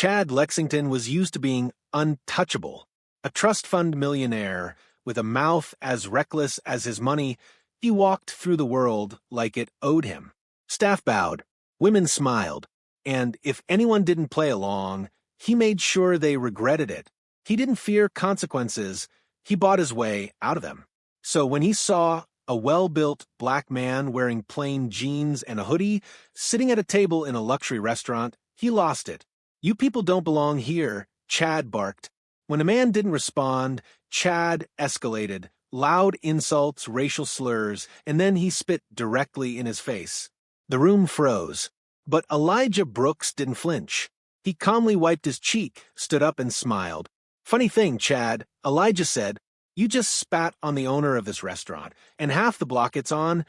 Chad Lexington was used to being untouchable. A trust fund millionaire with a mouth as reckless as his money, he walked through the world like it owed him. Staff bowed, women smiled, and if anyone didn't play along, he made sure they regretted it. He didn't fear consequences, he bought his way out of them. So when he saw a well-built black man wearing plain jeans and a hoodie sitting at a table in a luxury restaurant, he lost it. "You people don't belong here," Chad barked. When a man didn't respond, Chad escalated, loud insults, racial slurs, and then he spit directly in his face. The room froze, but Elijah Brooks didn't flinch. He calmly wiped his cheek, stood up, and smiled. "Funny thing, Chad," Elijah said, "you just spat on the owner of this restaurant, and half the block it's on."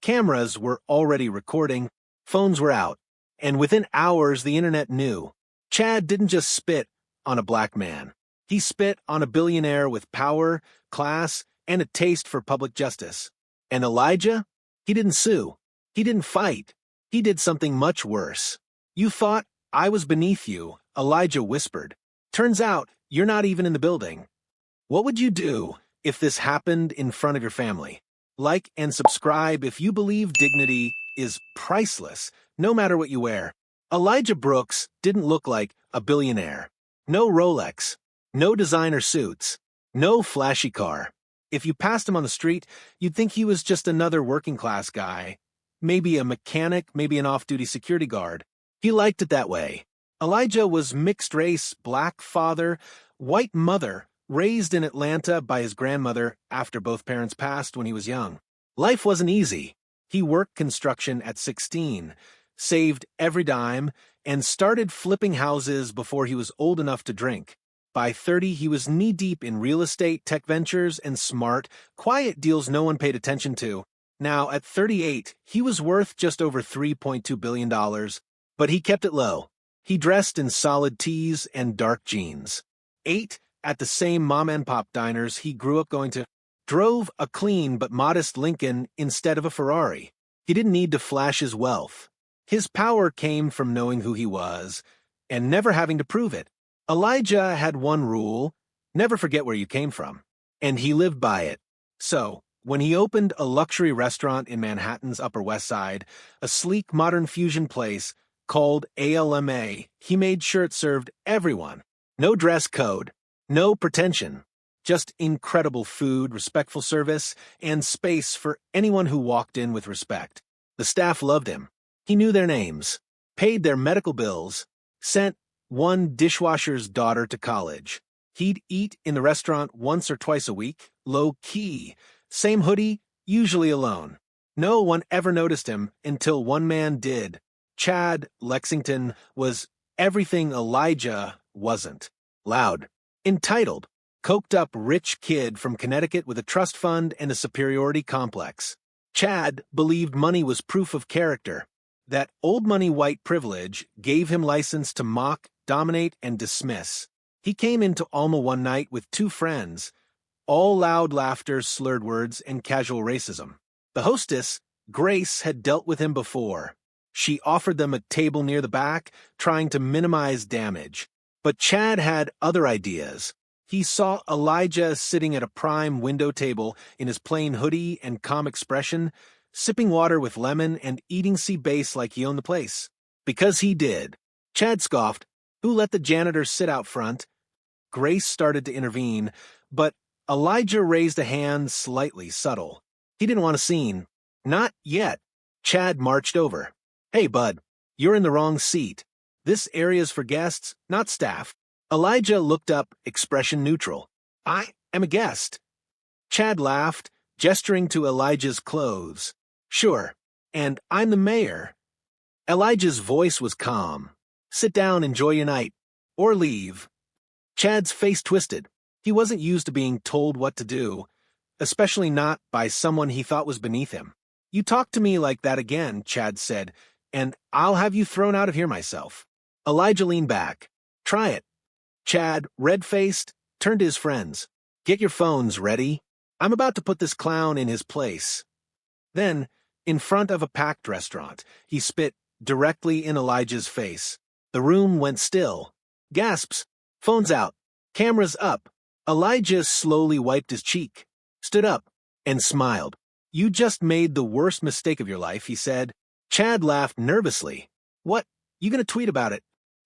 Cameras were already recording, phones were out, and within hours the internet knew. Chad didn't just spit on a black man. He spit on a billionaire with power, class, and a taste for public justice. And Elijah? He didn't sue. He didn't fight. He did something much worse. "You thought I was beneath you," Elijah whispered. "Turns out you're not even in the building." What would you do if this happened in front of your family? Like and subscribe if you believe dignity is priceless, no matter what you wear. Elijah Brooks didn't look like a billionaire. No Rolex, no designer suits, no flashy car. If you passed him on the street, you'd think he was just another working-class guy. Maybe a mechanic, maybe an off-duty security guard. He liked it that way. Elijah was mixed-race, black father, white mother, raised in Atlanta by his grandmother after both parents passed when he was young. Life wasn't easy. He worked construction at 16, saved every dime, and started flipping houses before he was old enough to drink. By 30, he was knee-deep in real estate, tech ventures, and smart, quiet deals no one paid attention to. Now, at 38, he was worth just over $3.2 billion, but he kept it low. He dressed in solid tees and dark jeans. Ate at the same mom-and-pop diners he grew up going to. Drove a clean but modest Lincoln instead of a Ferrari. He didn't need to flash his wealth. His power came from knowing who he was and never having to prove it. Elijah had one rule: never forget where you came from. And he lived by it. So, when he opened a luxury restaurant in Manhattan's Upper West Side, a sleek modern fusion place called ALMA, he made sure it served everyone. No dress code, no pretension, just incredible food, respectful service, and space for anyone who walked in with respect. The staff loved him. He knew their names, paid their medical bills, sent one dishwasher's daughter to college. He'd eat in the restaurant once or twice a week, low-key. Same hoodie, usually alone. No one ever noticed him until one man did. Chad Lexington was everything Elijah wasn't. Loud, entitled, coked-up rich kid from Connecticut with a trust fund and a superiority complex. Chad believed money was proof of character. That old money white privilege gave him license to mock, dominate, and dismiss. He came into Alma one night with two friends, all loud laughter, slurred words, and casual racism. The hostess, Grace, had dealt with him before. She offered them a table near the back, trying to minimize damage. But Chad had other ideas. He saw Elijah sitting at a prime window table in his plain hoodie and calm expression, sipping water with lemon and eating sea bass like he owned the place. Because he did. Chad scoffed. Who let the janitor sit out front? Grace started to intervene, but Elijah raised a hand slightly subtle. He didn't want a scene. Not yet. Chad marched over. "Hey, bud, you're in the wrong seat. This area's for guests, not staff." Elijah looked up, expression neutral. "I am a guest." Chad laughed, gesturing to Elijah's clothes. "Sure, and I'm the mayor." Elijah's voice was calm. "Sit down, enjoy your night. Or leave." Chad's face twisted. He wasn't used to being told what to do, especially not by someone he thought was beneath him. "You talk to me like that again," Chad said, "and I'll have you thrown out of here myself." Elijah leaned back. "Try it." Chad, red-faced, turned to his friends. "Get your phones ready. I'm about to put this clown in his place." Then, in front of a packed restaurant, he spit directly in Elijah's face. The room went still. Gasps. Phones out. Cameras up. Elijah slowly wiped his cheek, stood up, and smiled. "You just made the worst mistake of your life," he said. Chad laughed nervously. "What? You gonna tweet about it?"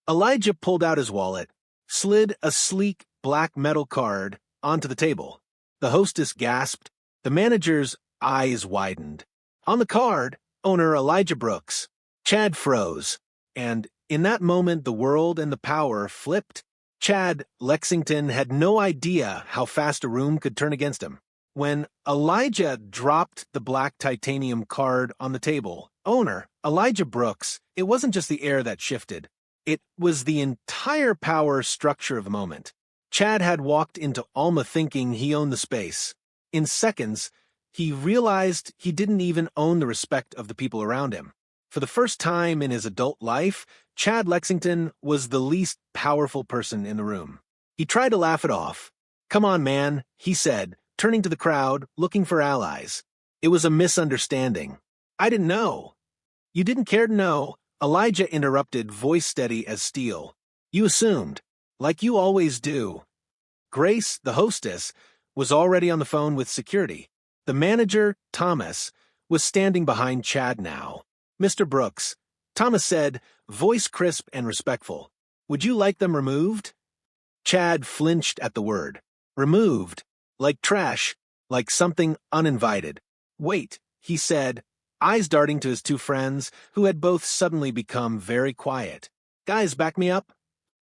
Elijah pulled out his wallet, slid a sleek black metal card onto the table. The hostess gasped. The manager's eyes widened. On the card, owner Elijah Brooks. Chad froze, and in that moment the world and the power flipped. Chad Lexington had no idea how fast a room could turn against him. When Elijah dropped the black titanium card on the table, owner Elijah Brooks, it wasn't just the air that shifted. It was the entire power structure of the moment. Chad had walked into Alma thinking he owned the space. In seconds, he realized he didn't even own the respect of the people around him. For the first time in his adult life, Chad Lexington was the least powerful person in the room. He tried to laugh it off. "Come on, man," he said, turning to the crowd, looking for allies. "It was a misunderstanding." "I didn't know." "You didn't care to know," Elijah interrupted, voice steady as steel. "You assumed, like you always do." Grace, the hostess, was already on the phone with security. The manager, Thomas, was standing behind Chad now. "Mr. Brooks," Thomas said, voice crisp and respectful, "would you like them removed?" Chad flinched at the word. Removed. Like trash. Like something uninvited. "Wait," he said, eyes darting to his two friends, who had both suddenly become very quiet. "Guys, back me up."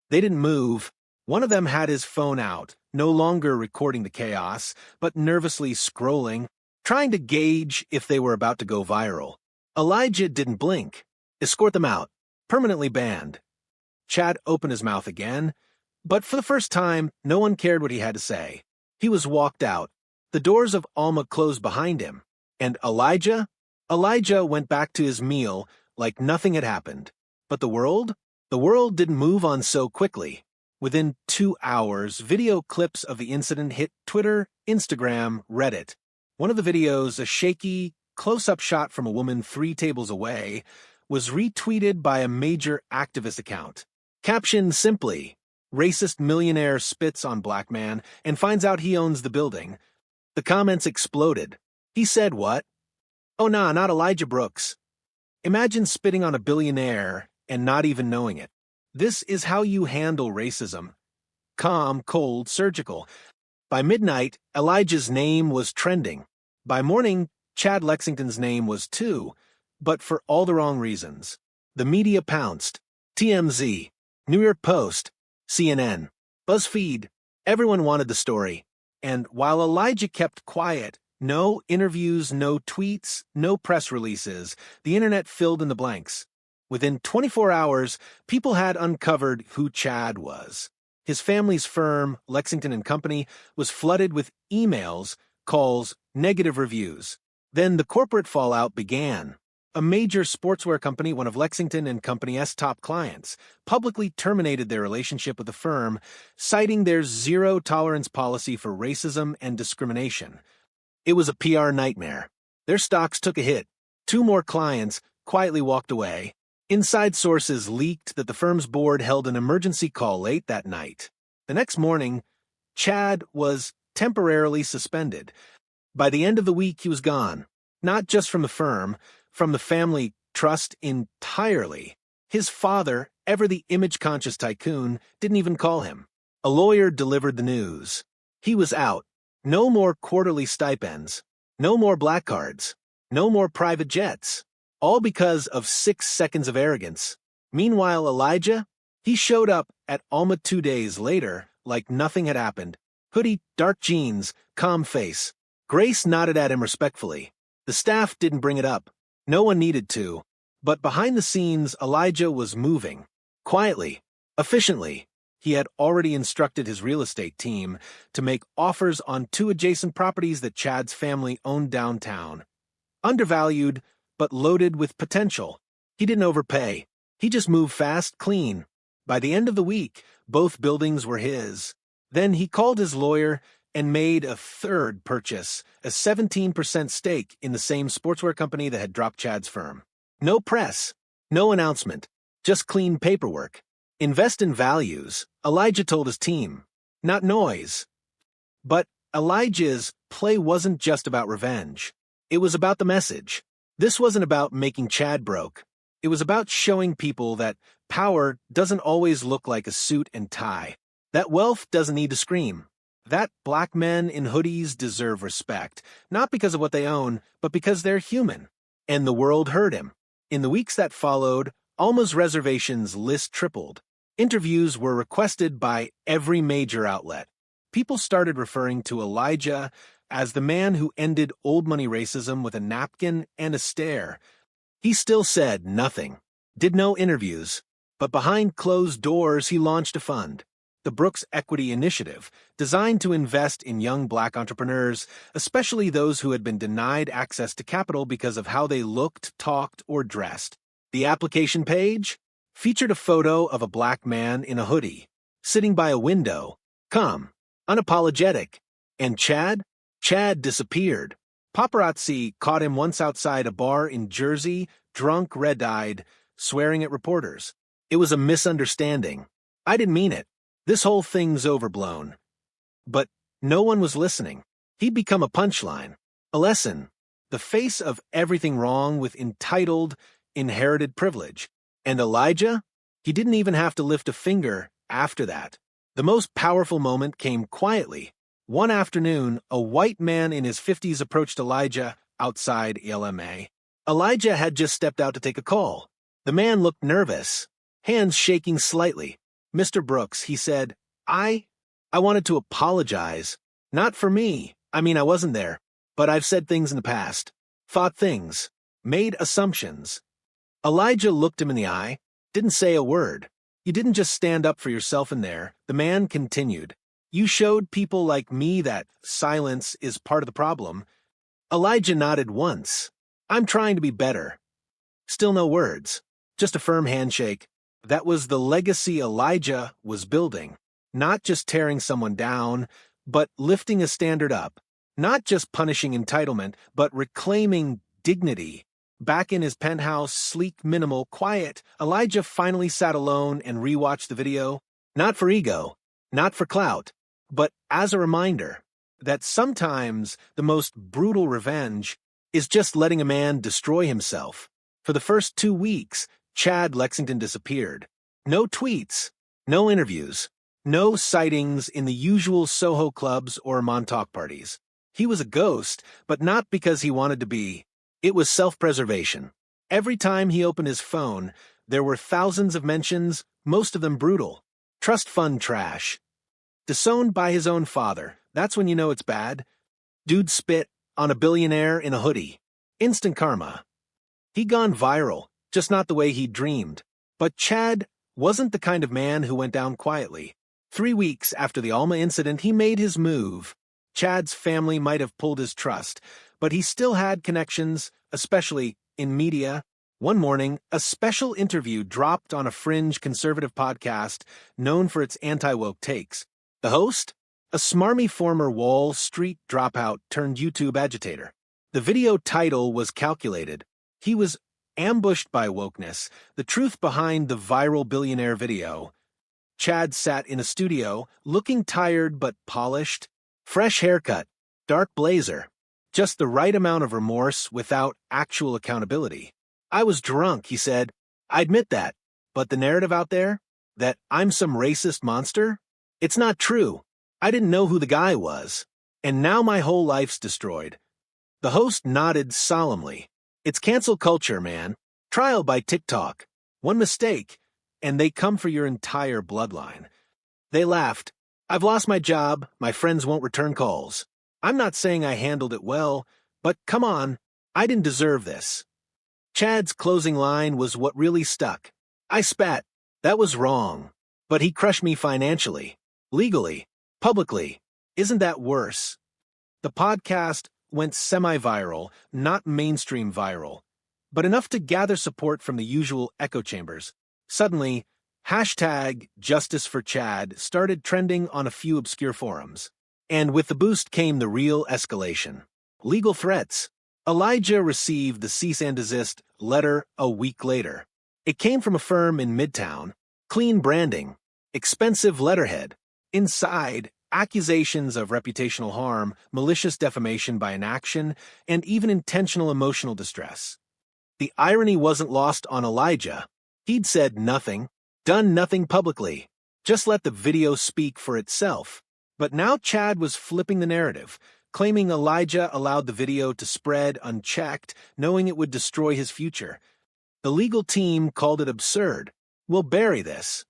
They didn't move. One of them had his phone out, no longer recording the chaos, but nervously scrolling, trying to gauge if they were about to go viral. Elijah didn't blink. "Escort them out. Permanently banned." Chad opened his mouth again, but for the first time, no one cared what he had to say. He was walked out. The doors of Alma closed behind him. And Elijah? Elijah went back to his meal like nothing had happened. But the world? The world didn't move on so quickly. Within 2 hours, video clips of the incident hit Twitter, Instagram, Reddit. One of the videos, a shaky, close-up shot from a woman 3 tables away, was retweeted by a major activist account. Captioned simply, "Racist millionaire spits on black man and finds out he owns the building." The comments exploded. "He said what?" "Oh nah, not Elijah Brooks." Imagine spitting on a billionaire and not even knowing it. This is how you handle racism. Calm, cold, surgical. By midnight, Elijah's name was trending. By morning, Chad Lexington's name was too, but for all the wrong reasons. The media pounced. TMZ, New York Post, CNN, BuzzFeed, everyone wanted the story. And while Elijah kept quiet, no interviews, no tweets, no press releases, the internet filled in the blanks. Within 24 hours, people had uncovered who Chad was. His family's firm, Lexington and Company, was flooded with emails, calls, negative reviews. Then the corporate fallout began. A major sportswear company, one of Lexington and Company's top clients, publicly terminated their relationship with the firm, citing their zero-tolerance policy for racism and discrimination. It was a PR nightmare. Their stocks took a hit. 2 more clients quietly walked away. Inside sources leaked that the firm's board held an emergency call late that night. The next morning, Chad was temporarily suspended. By the end of the week, he was gone. Not just from the firm, from the family trust entirely. His father, ever the image-conscious tycoon, didn't even call him. A lawyer delivered the news. He was out. No more quarterly stipends. No more black cards. No more private jets. All because of 6 seconds of arrogance. Meanwhile, Elijah, he showed up at Alma 2 days later like nothing had happened. Hoodie, dark jeans, calm face. Grace nodded at him respectfully. The staff didn't bring it up. No one needed to. But behind the scenes, Elijah was moving. Quietly. Efficiently. He had already instructed his real estate team to make offers on 2 adjacent properties that Chad's family owned downtown. Undervalued, but loaded with potential. He didn't overpay. He just moved fast, clean. By the end of the week, both buildings were his. Then he called his lawyer and made a 3rd purchase, a 17% stake in the same sportswear company that had dropped Chad's firm. No press, no announcement, just clean paperwork. Invest in values, Elijah told his team, not noise. But Elijah's play wasn't just about revenge. It was about the message. This wasn't about making Chad broke. It was about showing people that power doesn't always look like a suit and tie. That wealth doesn't need to scream. That black men in hoodies deserve respect, not because of what they own, but because they're human. And the world heard him. In the weeks that followed, Alma's reservations list tripled. Interviews were requested by every major outlet. People started referring to Elijah as the man who ended old money racism with a napkin and a stare. He still said nothing, did no interviews, but behind closed doors he launched a fund, the Brooks Equity Initiative, designed to invest in young black entrepreneurs, especially those who had been denied access to capital because of how they looked, talked, or dressed. The application page featured a photo of a black man in a hoodie, sitting by a window, calm, unapologetic. And Chad disappeared. Paparazzi caught him once outside a bar in Jersey, drunk, red-eyed, swearing at reporters. It was a misunderstanding. I didn't mean it. This whole thing's overblown. But no one was listening. He'd become a punchline, a lesson, the face of everything wrong with entitled, inherited privilege. And Elijah? He didn't even have to lift a finger after that. The most powerful moment came quietly. One afternoon, a white man in his 50s approached Elijah outside LMA. Elijah had just stepped out to take a call. The man looked nervous, hands shaking slightly. "Mr. Brooks," he said, I wanted to apologize. Not for me. I mean, I wasn't there. But I've said things in the past. Thought things. Made assumptions. Elijah looked him in the eye, didn't say a word. "You didn't just stand up for yourself in there," the man continued. "You showed people like me that silence is part of the problem." Elijah nodded once. "I'm trying to be better." Still no words, just a firm handshake. That was the legacy Elijah was building. Not just tearing someone down, but lifting a standard up. Not just punishing entitlement, but reclaiming dignity. Back in his penthouse, sleek, minimal, quiet, Elijah finally sat alone and rewatched the video. Not for ego, not for clout, but as a reminder that sometimes the most brutal revenge is just letting a man destroy himself. For the first 2 weeks, Chad Lexington disappeared. No tweets, no interviews, no sightings in the usual Soho clubs or Montauk parties. He was a ghost, but not because he wanted to be. It was self-preservation. Every time he opened his phone, there were thousands of mentions, most of them brutal. Trust fund trash. Disowned by his own father. That's when you know it's bad. Dude spit on a billionaire in a hoodie. Instant karma. He'd gone viral, just not the way he dreamed. But Chad wasn't the kind of man who went down quietly. 3 weeks after the Alma incident, he made his move. Chad's family might have pulled his trust, but he still had connections, especially in media. One morning, a special interview dropped on a fringe conservative podcast known for its anti-woke takes. The host? A smarmy former Wall Street dropout turned YouTube agitator. The video title was calculated. He was ambushed by wokeness, the truth behind the viral billionaire video. Chad sat in a studio, looking tired but polished. Fresh haircut, dark blazer. Just the right amount of remorse without actual accountability. "I was drunk," he said. "I admit that. But the narrative out there? That I'm some racist monster? It's not true. I didn't know who the guy was. And now my whole life's destroyed." The host nodded solemnly. "It's cancel culture, man. Trial by TikTok. One mistake, and they come for your entire bloodline." They laughed. "I've lost my job. My friends won't return calls. I'm not saying I handled it well, but come on, I didn't deserve this." Chad's closing line was what really stuck. "I spat. That was wrong. But he crushed me financially, legally, publicly. Isn't that worse?" The podcast went semi-viral, not mainstream viral, but enough to gather support from the usual echo chambers. Suddenly, #JusticeForChad started trending on a few obscure forums. And with the boost came the real escalation. Legal threats. Elijah received the cease and desist letter a week later. It came from a firm in Midtown, Clean branding, expensive letterhead. Inside, accusations of reputational harm, malicious defamation by inaction, and even intentional emotional distress. The irony wasn't lost on Elijah. He'd said nothing, done nothing publicly, just let the video speak for itself. But now Chad was flipping the narrative, claiming Elijah allowed the video to spread unchecked, knowing it would destroy his future. The legal team called it absurd. "We'll bury this."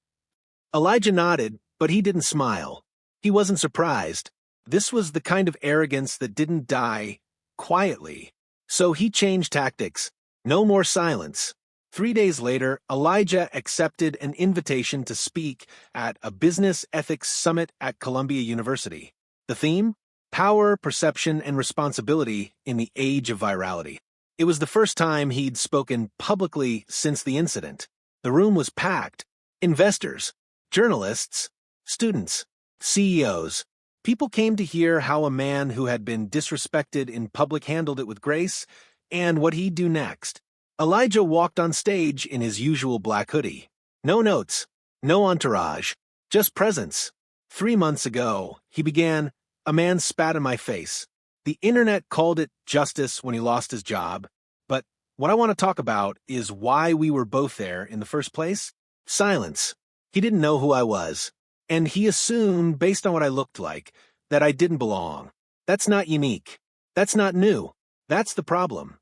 Elijah nodded, but he didn't smile. He wasn't surprised. This was the kind of arrogance that didn't die quietly. So he changed tactics. No more silence. 3 days later, Elijah accepted an invitation to speak at a business ethics summit at Columbia University. The theme? Power, perception, and responsibility in the age of virality. It was the first time he'd spoken publicly since the incident. The room was packed. Investors, journalists, students, CEOs. People came to hear how a man who had been disrespected in public handled it with grace, and what he'd do next. Elijah walked on stage in his usual black hoodie. No notes, no entourage, just presence. 3 months ago, he began, "A man spat in my face." The internet called it justice when he lost his job. But what I want to talk about is why we were both there in the first place. Silence. He didn't know who I was. And he assumed, based on what I looked like, that I didn't belong. That's not unique. That's not new. That's the problem.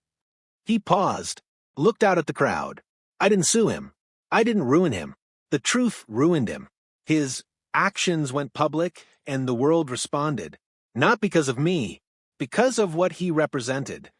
He paused, looked out at the crowd. I didn't sue him. I didn't ruin him. The truth ruined him. His actions went public, and the world responded. Not because of me, because of what he represented.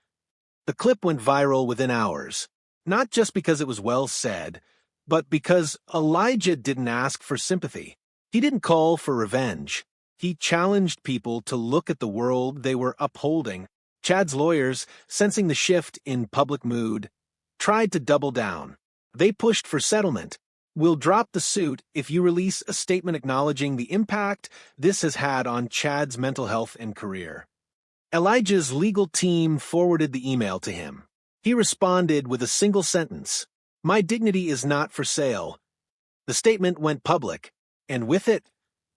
The clip went viral within hours. Not just because it was well said, but because Elijah didn't ask for sympathy. He didn't call for revenge. He challenged people to look at the world they were upholding. Chad's lawyers, sensing the shift in public mood, tried to double down. They pushed for settlement. "We'll drop the suit if you release a statement acknowledging the impact this has had on Chad's mental health and career." Elijah's legal team forwarded the email to him. He responded with a single sentence, "My dignity is not for sale." The statement went public, and with it,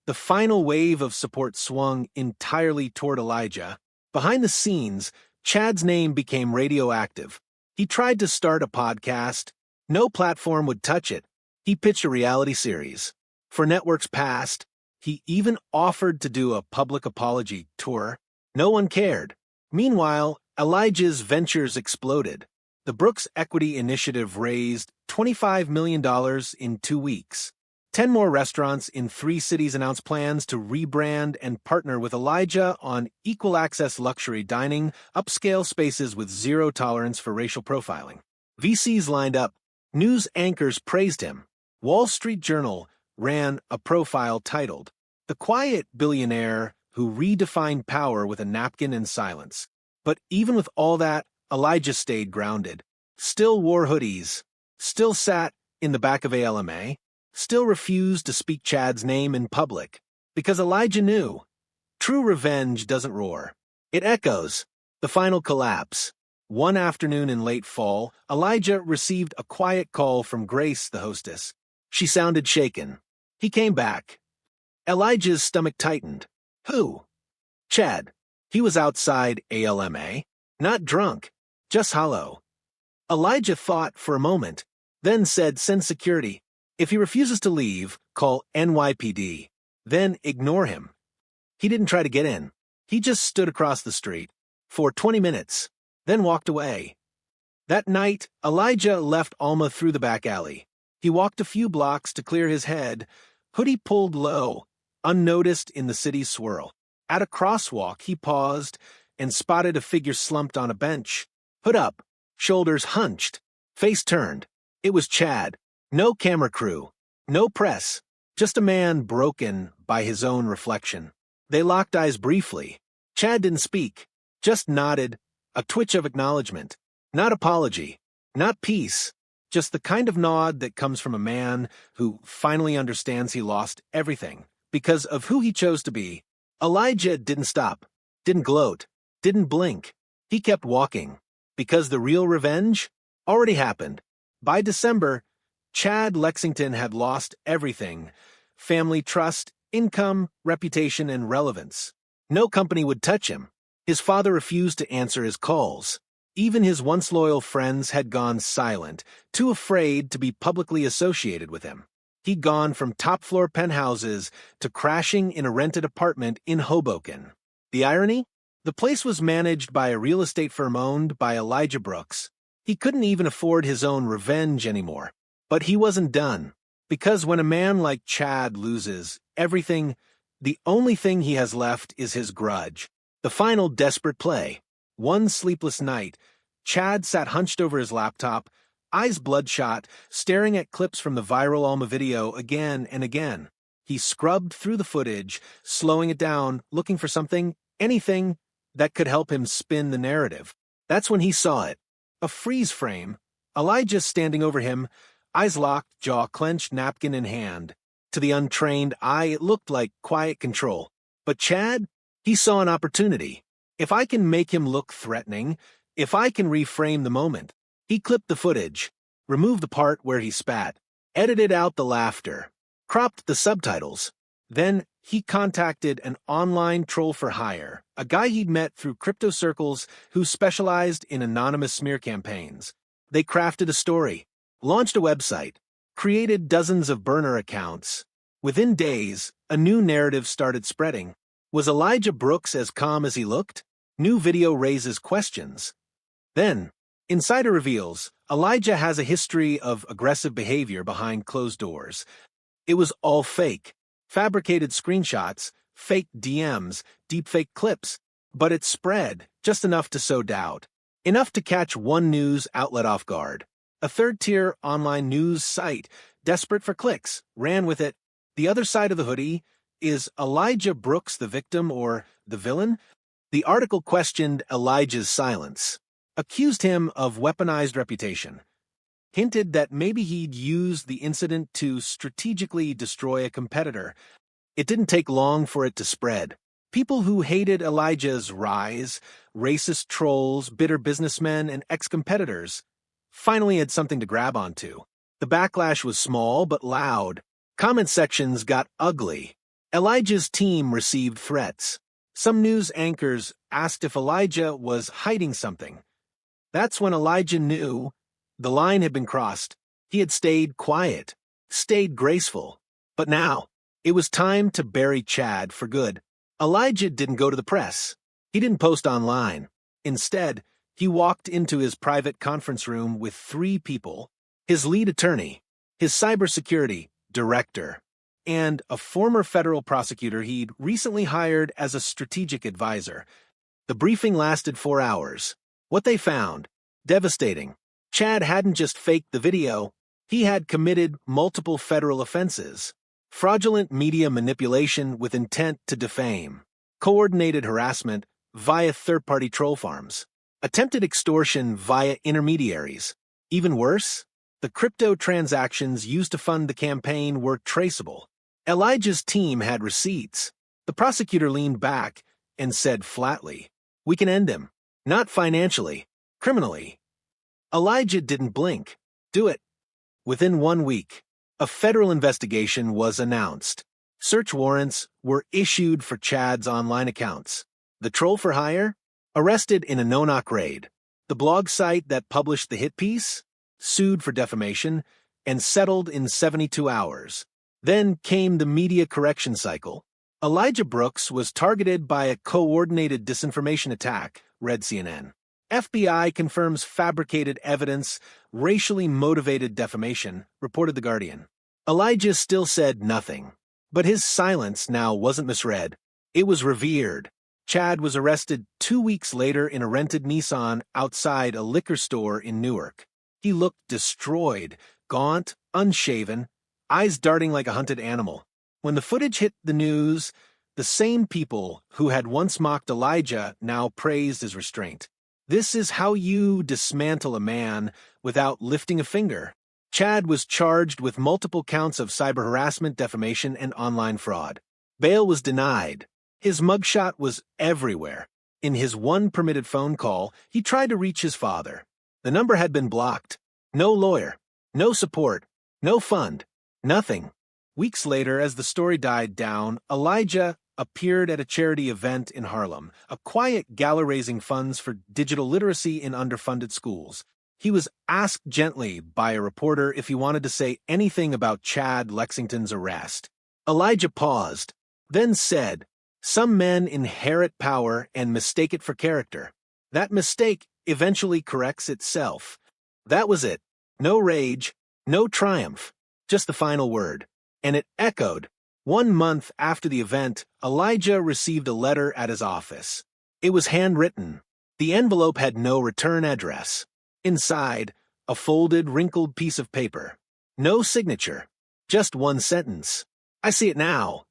the final wave of support swung entirely toward Elijah. Behind the scenes, Chad's name became radioactive. He tried to start a podcast. No platform would touch it. He pitched a reality series. For networks past, he even offered to do a public apology tour. No one cared. Meanwhile, Elijah's ventures exploded. The Brooks Equity Initiative raised $25 million in 2 weeks. 10 more restaurants in 3 cities announced plans to rebrand and partner with Elijah on equal access luxury dining, upscale spaces with zero tolerance for racial profiling. VCs lined up. News anchors praised him. Wall Street Journal ran a profile titled, "The Quiet Billionaire Who Redefined Power with a Napkin and Silence." But even with all that, Elijah stayed grounded. Still wore hoodies. Still sat in the back of ALMA. Still refused to speak Chad's name in public. Because Elijah knew, true revenge doesn't roar. It echoes. The final collapse. One afternoon in late fall, Elijah received a quiet call from Grace, the hostess. She sounded shaken. He came back. Elijah's stomach tightened. Who? Chad. He was outside ALMA. Not drunk. Just hollow. Elijah thought for a moment, then said, "Send security. If he refuses to leave, call NYPD. Then ignore him." He didn't try to get in. He just stood across the street for 20 minutes, then walked away. That night, Elijah left Alma through the back alley. He walked a few blocks to clear his head, hoodie pulled low, unnoticed in the city's swirl. At a crosswalk, he paused and spotted a figure slumped on a bench. Hood up, shoulders hunched, face turned. It was Chad. No camera crew, no press, just a man broken by his own reflection. They locked eyes briefly. Chad didn't speak, just nodded, a twitch of acknowledgement. Not apology, not peace, just the kind of nod that comes from a man who finally understands he lost everything because of who he chose to be. Elijah didn't stop, didn't gloat, didn't blink. He kept walking, because the real revenge already happened. By December, Chad Lexington had lost everything: family trust, income, reputation, and relevance. No company would touch him. His father refused to answer his calls. Even his once loyal friends had gone silent, too afraid to be publicly associated with him. He'd gone from top-floor penthouses to crashing in a rented apartment in Hoboken. The irony? The place was managed by a real estate firm owned by Elijah Brooks. He couldn't even afford his own revenge anymore. But he wasn't done. Because when a man like Chad loses everything, the only thing he has left is his grudge. The final desperate play. One sleepless night, Chad sat hunched over his laptop, eyes bloodshot, staring at clips from the viral Alma video again and again. He scrubbed through the footage, slowing it down, looking for something, anything, that could help him spin the narrative. That's when he saw it. A freeze frame. Elijah standing over him, eyes locked, jaw clenched, napkin in hand. To the untrained eye, it looked like quiet control. But Chad? He saw an opportunity. If I can make him look threatening, if I can reframe the moment. He clipped the footage, removed the part where he spat, edited out the laughter, cropped the subtitles. Then he contacted an online troll for hire, a guy he'd met through crypto circles who specialized in anonymous smear campaigns. They crafted a story, launched a website, created dozens of burner accounts. Within days, a new narrative started spreading. Was Elijah Brooks as calm as he looked? New video raises questions. Then, Insider reveals, Elijah has a history of aggressive behavior behind closed doors. It was all fake. Fabricated screenshots, fake DMs, deepfake clips. But it spread, just enough to sow doubt. Enough to catch one news outlet off guard. A third-tier online news site, desperate for clicks, ran with it. The other side of the hoodie, is Elijah Brooks the victim or the villain? The article questioned Elijah's silence, accused him of weaponized reputation, hinted that maybe he'd used the incident to strategically destroy a competitor. It didn't take long for it to spread. People who hated Elijah's rise, racist trolls, bitter businessmen, and ex-competitors, finally had something to grab onto. The backlash was small but loud. Comment sections got ugly. Elijah's team received threats. Some news anchors asked if Elijah was hiding something. That's when Elijah knew the line had been crossed. He had stayed quiet, stayed graceful. But now, it was time to bury Chad for good. Elijah didn't go to the press. He didn't post online. Instead, he walked into his private conference room with 3 people: his lead attorney, his cybersecurity director, and a former federal prosecutor he'd recently hired as a strategic advisor. The briefing lasted 4 hours. What they found, devastating. Chad hadn't just faked the video, he had committed multiple federal offenses: fraudulent media manipulation with intent to defame, coordinated harassment via third-party troll farms, attempted extortion via intermediaries. Even worse, the crypto transactions used to fund the campaign were traceable. Elijah's team had receipts. The prosecutor leaned back and said flatly, "We can end him. Not financially, criminally." Elijah didn't blink. Do it. Within 1 week, a federal investigation was announced. Search warrants were issued for Chad's online accounts. The troll for hire? Arrested in a no-knock raid. The blog site that published the hit piece? Sued for defamation and settled in 72 hours. Then came the media correction cycle. Elijah Brooks was targeted by a coordinated disinformation attack, read CNN. FBI confirms fabricated evidence, racially motivated defamation, reported The Guardian. Elijah still said nothing. But his silence now wasn't misread. It was revered. Chad was arrested 2 weeks later in a rented Nissan outside a liquor store in Newark. He looked destroyed, gaunt, unshaven, eyes darting like a hunted animal. When the footage hit the news, the same people who had once mocked Elijah now praised his restraint. This is how you dismantle a man without lifting a finger. Chad was charged with multiple counts of cyber harassment, defamation, and online fraud. Bail was denied. His mugshot was everywhere. In his one permitted phone call, he tried to reach his father. The number had been blocked. No lawyer, no support, No fund. Nothing. Weeks later, as the story died down, Elijah appeared at a charity event in Harlem, a quiet gala raising funds for digital literacy in underfunded schools. He was asked gently by a reporter if he wanted to say anything about Chad Lexington's arrest. Elijah paused, then said, "Some men inherit power and mistake it for character. That mistake eventually corrects itself." That was it. No rage, no triumph, just the final word. And it echoed. 1 month after the event, Elijah received a letter at his office. It was handwritten. The envelope had no return address. Inside, a folded, wrinkled piece of paper. No signature. Just one sentence. "I see it now."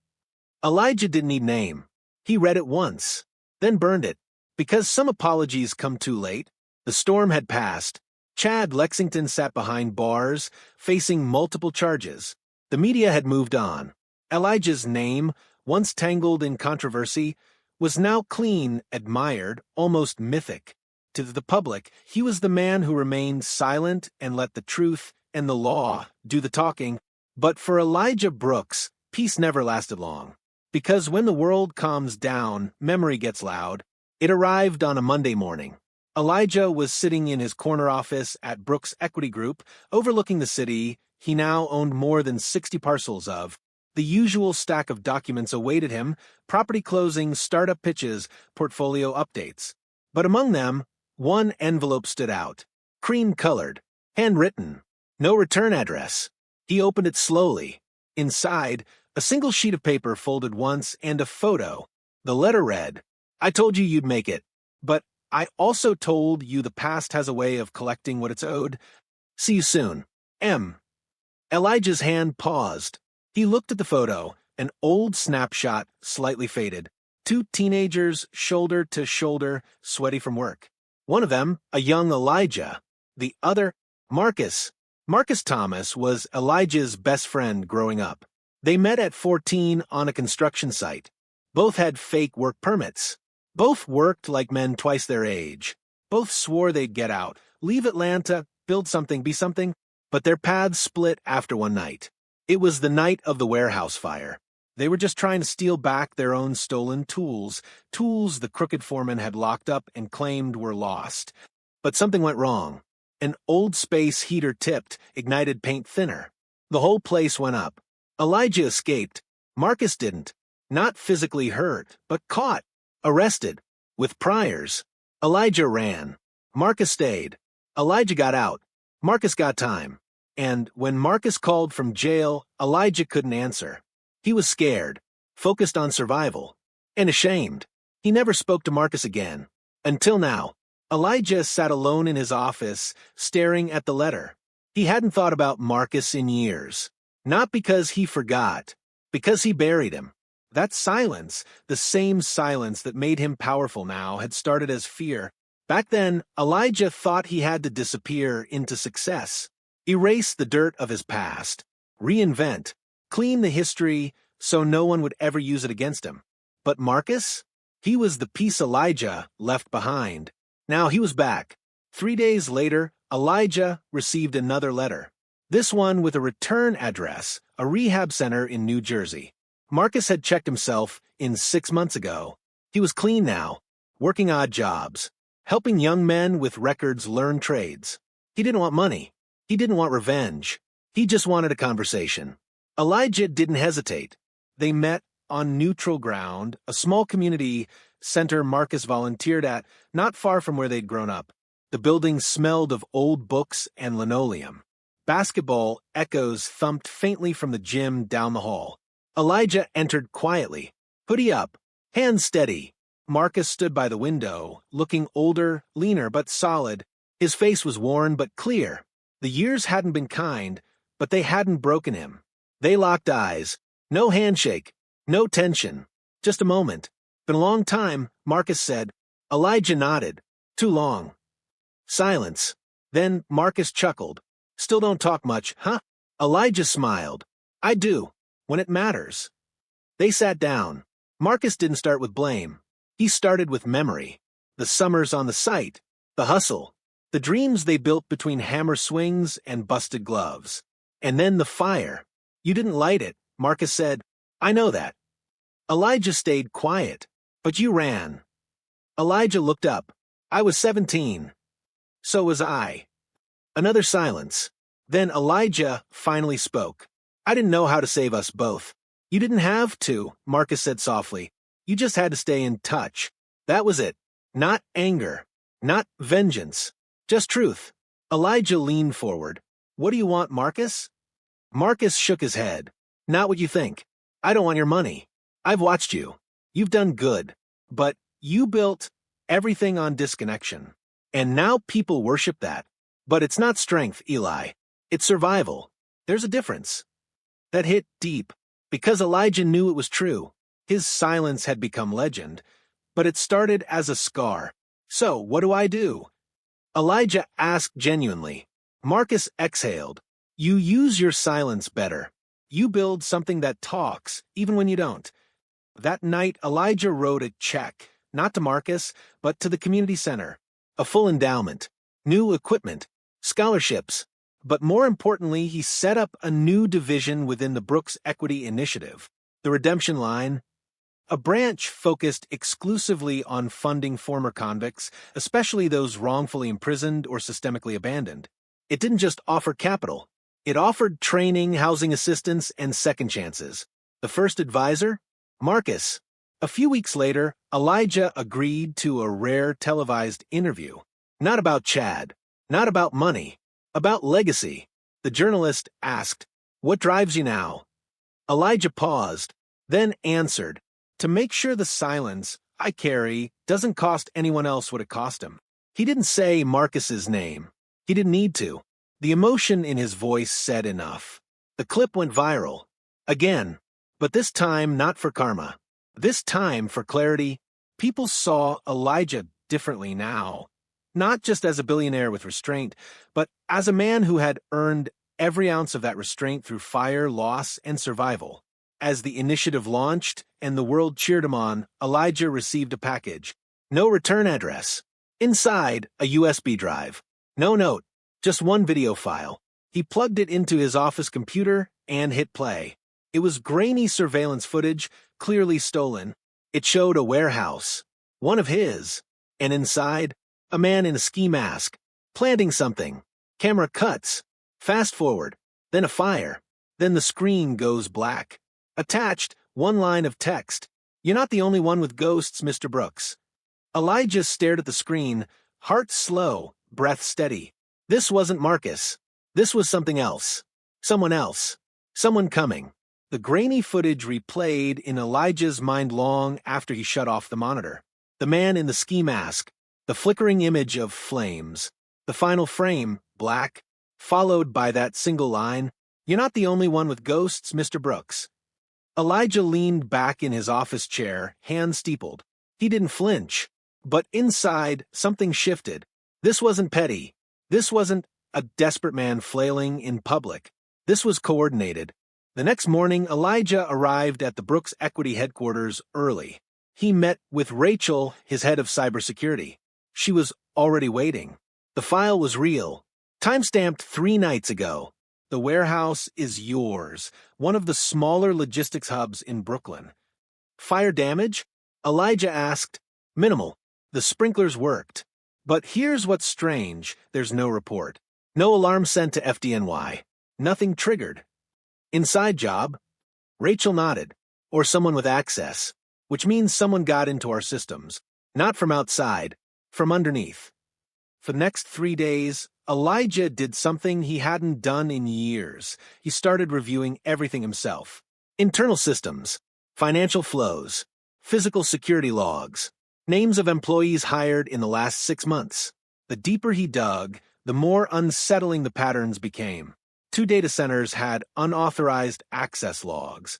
Elijah didn't need name. He read it once, then burned it. Because some apologies come too late, the storm had passed. Chad Lexington sat behind bars, facing multiple charges. The media had moved on. Elijah's name, once tangled in controversy, was now clean, admired, almost mythic. To the public, he was the man who remained silent and let the truth and the law do the talking. But for Elijah Brooks, peace never lasted long. Because when the world calms down, memory gets loud. It arrived on a Monday morning. Elijah was sitting in his corner office at Brooks Equity Group, overlooking the city he now owned more than 60 parcels of. The usual stack of documents awaited him: property closings, startup pitches, portfolio updates. But among them, one envelope stood out. Cream-colored, handwritten, no return address. He opened it slowly. Inside, a single sheet of paper folded once and a photo. The letter read, "I told you you'd make it, but I also told you the past has a way of collecting what it's owed. See you soon. M." Elijah's hand paused. He looked at the photo, an old snapshot, slightly faded. Two teenagers, shoulder to shoulder, sweaty from work. One of them, a young Elijah. The other, Marcus. Marcus Thomas was Elijah's best friend growing up. They met at 14 on a construction site. Both had fake work permits. Both worked like men twice their age. Both swore they'd get out, leave Atlanta, build something, be something. But their paths split after one night. It was the night of the warehouse fire. They were just trying to steal back their own stolen tools the crooked foreman had locked up and claimed were lost. But something went wrong. An old space heater tipped, ignited paint thinner. The whole place went up. Elijah escaped. Marcus didn't. Not physically hurt, but caught. Arrested. With priors. Elijah ran. Marcus stayed. Elijah got out. Marcus got time. And when Marcus called from jail, Elijah couldn't answer. He was scared, focused on survival, and ashamed. He never spoke to Marcus again. Until now. Elijah sat alone in his office, staring at the letter. He hadn't thought about Marcus in years. Not because he forgot, because he buried him. That silence, the same silence that made him powerful now, had started as fear. Back then, Elijah thought he had to disappear into success. Erase the dirt of his past. Reinvent. Clean the history so no one would ever use it against him. But Marcus? He was the piece Elijah left behind. Now he was back. 3 days later, Elijah received another letter. This one with a return address, a rehab center in New Jersey. Marcus had checked himself in 6 months ago. He was clean now, working odd jobs, helping young men with records learn trades. He didn't want money. He didn't want revenge. He just wanted a conversation. Elijah didn't hesitate. They met on neutral ground, a small community center Marcus volunteered at, not far from where they'd grown up. The building smelled of old books and linoleum. Basketball echoes thumped faintly from the gym down the hall. Elijah entered quietly, hoodie up, hands steady. Marcus stood by the window, looking older, leaner but solid. His face was worn but clear. The years hadn't been kind, but they hadn't broken him. They locked eyes. No handshake. No tension. Just a moment. Been a long time, Marcus said. Elijah nodded. Too long. Silence. Then Marcus chuckled. Still don't talk much, huh? Elijah smiled. I do. When it matters. They sat down. Marcus didn't start with blame. He started with memory. The summers on the site. The hustle. The dreams they built between hammer swings and busted gloves. And then the fire. You didn't light it, Marcus said. I know that. Elijah stayed quiet. But you ran. Elijah looked up. I was 17. So was I. Another silence. Then Elijah finally spoke. I didn't know how to save us both. You didn't have to, Marcus said softly. You just had to stay in touch. That was it. Not anger. Not vengeance. Just truth. Elijah leaned forward. What do you want, Marcus? Marcus shook his head. Not what you think. I don't want your money. I've watched you. You've done good. But you built everything on disconnection. And now people worship that. But it's not strength, Eli. It's survival. There's a difference. That hit deep, because Elijah knew it was true. His silence had become legend, but it started as a scar. So, what do I do? Elijah asked genuinely. Marcus exhaled. You use your silence better. You build something that talks, even when you don't. That night, Elijah wrote a check, not to Marcus, but to the community center. A full endowment, new equipment, scholarships. But more importantly, he set up a new division within the Brooks Equity Initiative, the Redemption Line, a branch focused exclusively on funding former convicts, especially those wrongfully imprisoned or systemically abandoned. It didn't just offer capital. It offered training, housing assistance, and second chances. The first advisor? Marcus. A few weeks later, Elijah agreed to a rare televised interview. Not about Chad. Not about money. About legacy. The journalist asked, What drives you now? Elijah paused, then answered, To make sure the silence I carry doesn't cost anyone else what it cost him. He didn't say Marcus's name. He didn't need to. The emotion in his voice said enough. The clip went viral. Again. But this time not for karma. This time for clarity. People saw Elijah differently now. Not just as a billionaire with restraint, but as a man who had earned every ounce of that restraint through fire, loss, and survival. As the initiative launched and the world cheered him on, Elijah received a package. No return address. Inside, a USB drive. No note, just one video file. He plugged it into his office computer and hit play. It was grainy surveillance footage, clearly stolen. It showed a warehouse, one of his, and inside, a man in a ski mask, planting something. Camera cuts. Fast forward. Then a fire. Then the screen goes black. Attached, one line of text. You're not the only one with ghosts, Mr. Brooks. Elijah stared at the screen, heart slow, breath steady. This wasn't Marcus. This was something else. Someone else. Someone coming. The grainy footage replayed in Elijah's mind long after he shut off the monitor. The man in the ski mask. The flickering image of flames. The final frame, black, followed by that single line, You're not the only one with ghosts, Mr. Brooks. Elijah leaned back in his office chair, hands steepled. He didn't flinch. But inside, something shifted. This wasn't petty. This wasn't a desperate man flailing in public. This was coordinated. The next morning, Elijah arrived at the Brooks Equity headquarters early. He met with Rachel, his head of cybersecurity. She was already waiting. The file was real. Timestamped 3 nights ago. The warehouse is yours, one of the smaller logistics hubs in Brooklyn. Fire damage? Elijah asked. Minimal. The sprinklers worked. But here's what's strange. There's no report. No alarm sent to FDNY. Nothing triggered. Inside job? Rachel nodded. Or someone with access. Which means someone got into our systems. Not from outside. From underneath. For the next 3 days, Elijah did something he hadn't done in years. He started reviewing everything himself. Internal systems, financial flows, physical security logs, names of employees hired in the last 6 months. The deeper he dug, the more unsettling the patterns became. 2 data centers had unauthorized access logs.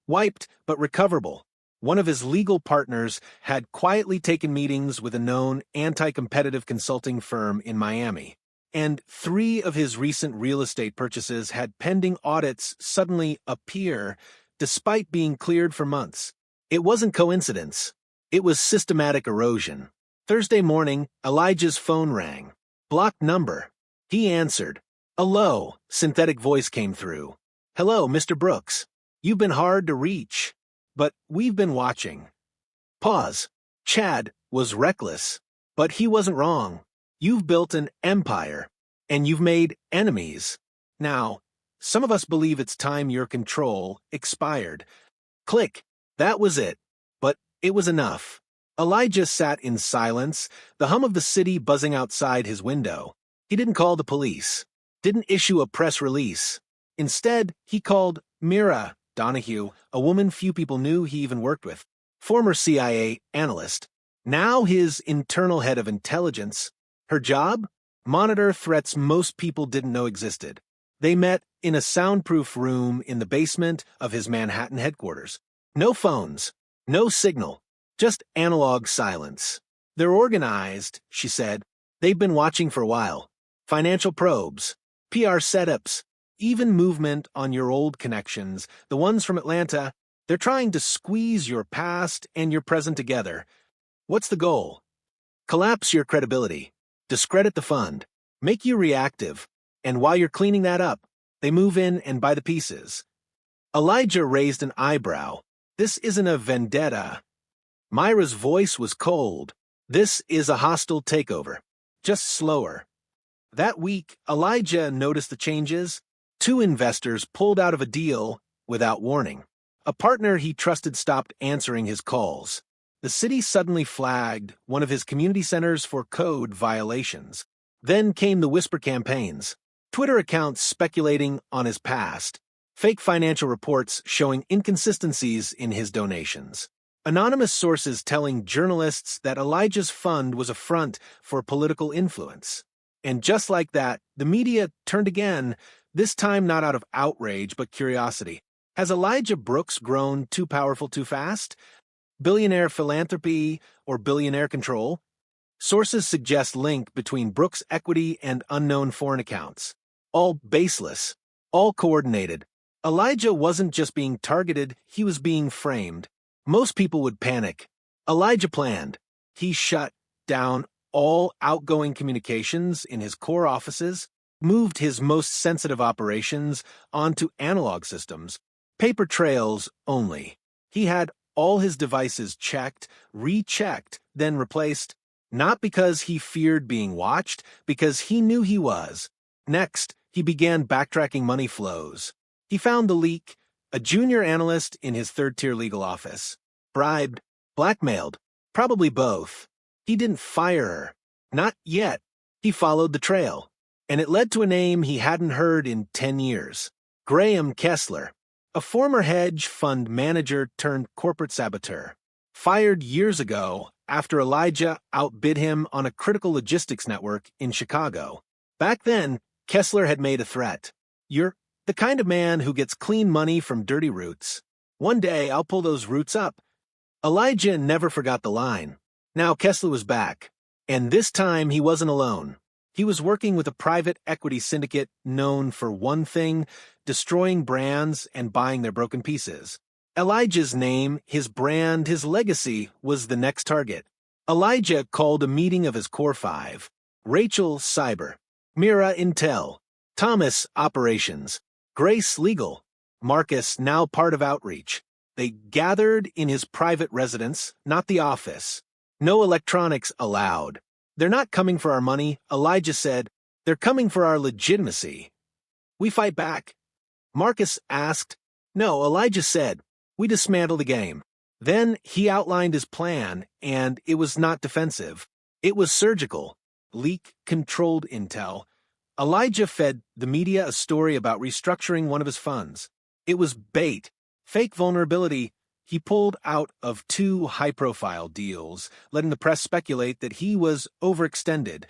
Wiped but recoverable. One of his legal partners had quietly taken meetings with a known anti-competitive consulting firm in Miami. And 3 of his recent real estate purchases had pending audits suddenly appear despite being cleared for months. It wasn't coincidence. It was systematic erosion. Thursday morning, Elijah's phone rang. Blocked number. He answered. A low, synthetic voice came through. "Hello, Mr. Brooks. You've been hard to reach, but we've been watching." Pause. Chad was reckless, but he wasn't wrong. You've built an empire, and you've made enemies. Now, some of us believe it's time your control expired. Click. That was it. But it was enough. Elijah sat in silence, the hum of the city buzzing outside his window. He didn't call the police, didn't issue a press release. Instead, he called Mira Donahue, a woman few people knew he even worked with, former CIA analyst, now his internal head of intelligence. Her job? Monitor threats most people didn't know existed. They met in a soundproof room in the basement of his Manhattan headquarters. No phones, no signal, just analog silence. "They're organized," she said. "They've been watching for a while. Financial probes, PR setups, even movement on your old connections, the ones from Atlanta. They're trying to squeeze your past and your present together. What's the goal? Collapse your credibility, discredit the fund, make you reactive, and while you're cleaning that up, they move in and buy the pieces." Elijah raised an eyebrow. "This isn't a vendetta." Myra's voice was cold. "This is a hostile takeover, just slower." That week, Elijah noticed the changes. 2 investors pulled out of a deal without warning. A partner he trusted stopped answering his calls. The city suddenly flagged one of his community centers for code violations. Then came the whisper campaigns, Twitter accounts speculating on his past, fake financial reports showing inconsistencies in his donations, anonymous sources telling journalists that Elijah's fund was a front for political influence. And just like that, the media turned again, this time not out of outrage but curiosity. Has Elijah Brooks grown too powerful too fast? Billionaire philanthropy or billionaire control? Sources suggest link between Brooks' equity and unknown foreign accounts. All baseless, all coordinated. Elijah wasn't just being targeted, he was being framed. Most people would panic. Elijah planned. He shut down all outgoing communications in his core offices, moved his most sensitive operations onto analog systems, paper trails only. He had all his devices checked, rechecked, then replaced, not because he feared being watched, because he knew he was. Next, he began backtracking money flows. He found the leak, a junior analyst in his third-tier legal office. Bribed, blackmailed, probably both. He didn't fire her. Not yet. He followed the trail. And it led to a name he hadn't heard in 10 years. Graham Kessler, a former hedge fund manager turned corporate saboteur. Fired years ago after Elijah outbid him on a critical logistics network in Chicago. Back then, Kessler had made a threat. "You're the kind of man who gets clean money from dirty roots. One day I'll pull those roots up." Elijah never forgot the line. Now Kessler was back. And this time he wasn't alone. He was working with a private equity syndicate known for one thing, destroying brands and buying their broken pieces. Elijah's name, his brand, his legacy was the next target. Elijah called a meeting of his core 5. Rachel Cyber, Mira Intel, Thomas Operations, Grace Legal, Marcus now part of Outreach. They gathered in his private residence, not the office. No electronics allowed. "They're not coming for our money," Elijah said. "They're coming for our legitimacy." "We fight back?" Marcus asked. No, Elijah said. "We dismantle the game." Then he outlined his plan, and it was not defensive. It was surgical, leak-controlled intel. Elijah fed the media a story about restructuring one of his funds. It was bait, fake vulnerability. He pulled out of 2 high-profile deals, letting the press speculate that he was overextended.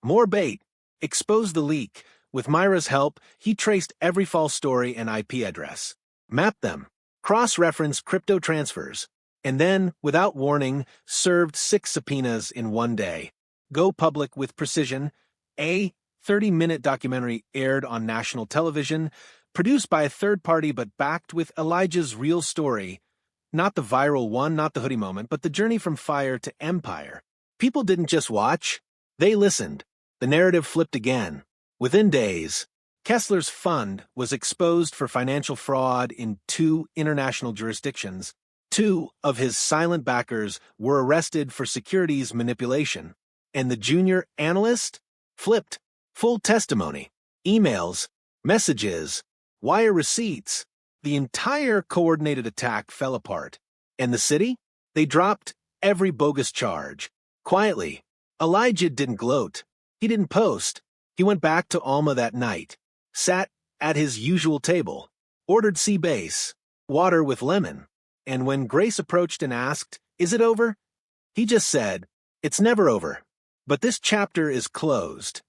More bait. Exposed the leak. With Myra's help, he traced every false story and IP address. Mapped them. Cross-referenced crypto transfers. And then, without warning, served 6 subpoenas in one day. Go public with precision. A 30-minute documentary aired on national television, produced by a third party but backed with Elijah's real story. Not the viral one, not the hoodie moment, but the journey from fire to empire. People didn't just watch, they listened. The narrative flipped again. Within days, Kessler's fund was exposed for financial fraud in 2 international jurisdictions. 2 of his silent backers were arrested for securities manipulation, and the junior analyst flipped. Full testimony, emails, messages, wire receipts. The entire coordinated attack fell apart. And the city? They dropped every bogus charge. Quietly. Elijah didn't gloat. He didn't post. He went back to Alma that night, sat at his usual table, ordered sea base, water with lemon, and when Grace approached and asked, "Is it over?" he just said, "It's never over. But this chapter is closed."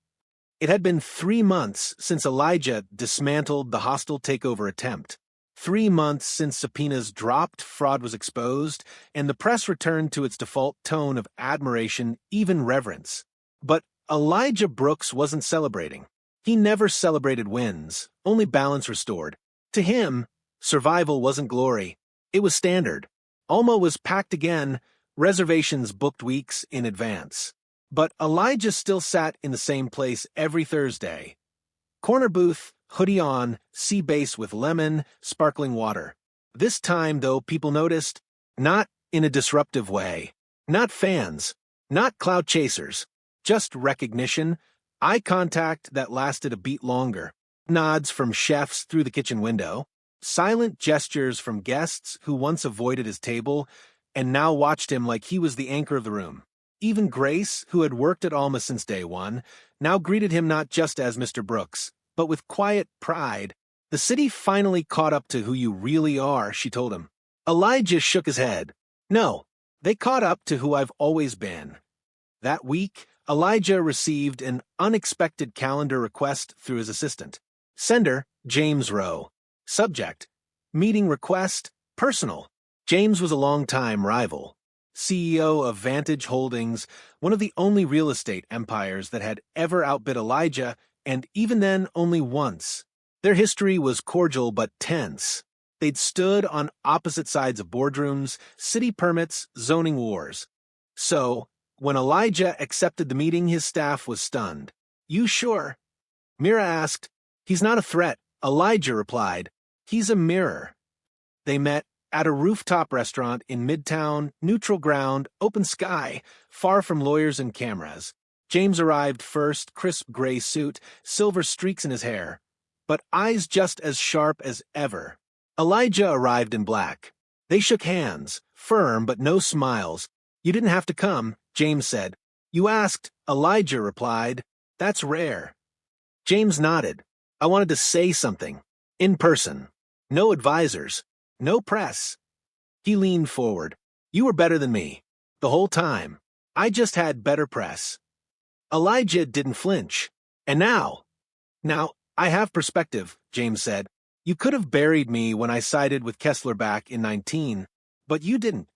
It had been 3 months since Elijah dismantled the hostile takeover attempt. 3 months since subpoenas dropped, fraud was exposed, and the press returned to its default tone of admiration, even reverence. But Elijah Brooks wasn't celebrating. He never celebrated wins, only balance restored. To him, survival wasn't glory. It was standard. Alma was packed again, reservations booked weeks in advance. But Elijah still sat in the same place every Thursday. Corner booth, hoodie on, sea base with lemon, sparkling water. This time, though, people noticed, not in a disruptive way. Not fans, not cloud chasers, just recognition, eye contact that lasted a beat longer, nods from chefs through the kitchen window, silent gestures from guests who once avoided his table and now watched him like he was the anchor of the room. Even Grace, who had worked at Alma since day one, now greeted him not just as Mr. Brooks, but with quiet pride. "The city finally caught up to who you really are," she told him. Elijah shook his head. "No, they caught up to who I've always been." That week, Elijah received an unexpected calendar request through his assistant. Sender, James Rowe. Subject, meeting request, personal. James was a longtime rival. CEO of Vantage Holdings, one of the only real estate empires that had ever outbid Elijah, and even then only once. Their history was cordial but tense. They'd stood on opposite sides of boardrooms, city permits, zoning wars. So, when Elijah accepted the meeting, his staff was stunned. "You sure?" Mira asked. "He's not a threat," Elijah replied. "He's a mirror." They met at a rooftop restaurant in Midtown, neutral ground, open sky, far from lawyers and cameras. James arrived first, crisp gray suit, silver streaks in his hair, but eyes just as sharp as ever. Elijah arrived in black. They shook hands, firm but no smiles. "You didn't have to come," James said. "You asked," Elijah replied. "That's rare." James nodded. "I wanted to say something. In person. No advisors. No press." He leaned forward. "You were better than me. The whole time. I just had better press." Elijah didn't flinch. "And now?" "Now, I have perspective," James said. "You could have buried me when I sided with Kessler back in 19, but you didn't."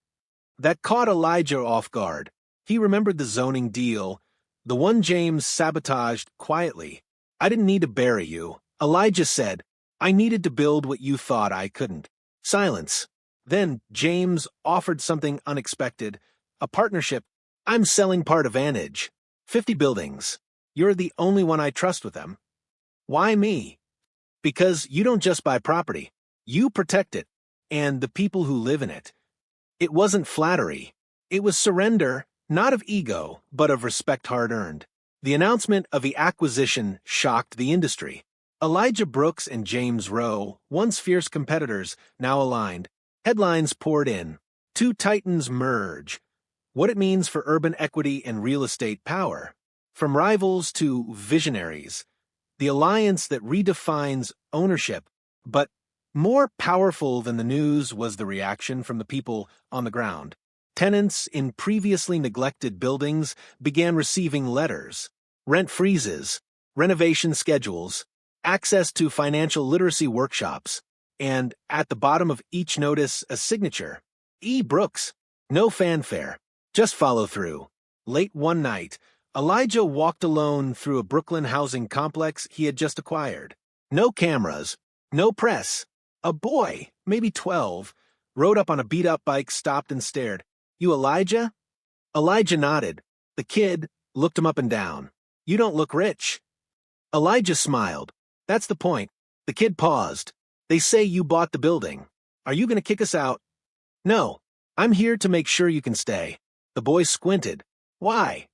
That caught Elijah off guard. He remembered the zoning deal, the one James sabotaged quietly. "I didn't need to bury you," Elijah said. "I needed to build what you thought I couldn't." Silence. Then James offered something unexpected. A partnership. "I'm selling part of Vantage. 50 buildings. You're the only one I trust with them." "Why me?" "Because you don't just buy property. You protect it, and the people who live in it." It wasn't flattery. It was surrender, not of ego, but of respect hard-earned. The announcement of the acquisition shocked the industry. Elijah Brooks and James Rowe, once fierce competitors, now aligned. Headlines poured in. Two titans merge. What it means for urban equity and real estate power. From rivals to visionaries. The alliance that redefines ownership. But more powerful than the news was the reaction from the people on the ground. Tenants in previously neglected buildings began receiving letters. Rent freezes, renovation schedules, access to financial literacy workshops, and at the bottom of each notice, a signature. E. Brooks. No fanfare, just follow through. Late one night, Elijah walked alone through a Brooklyn housing complex he had just acquired. No cameras, no press. A boy, maybe 12, rode up on a beat-up bike, stopped and stared. "You Elijah?" Elijah nodded. The kid looked him up and down. "You don't look rich." Elijah smiled. That's the point. The kid paused. They say you bought the building. Are you going to kick us out? No. I'm here to make sure you can stay. The boy squinted. Why?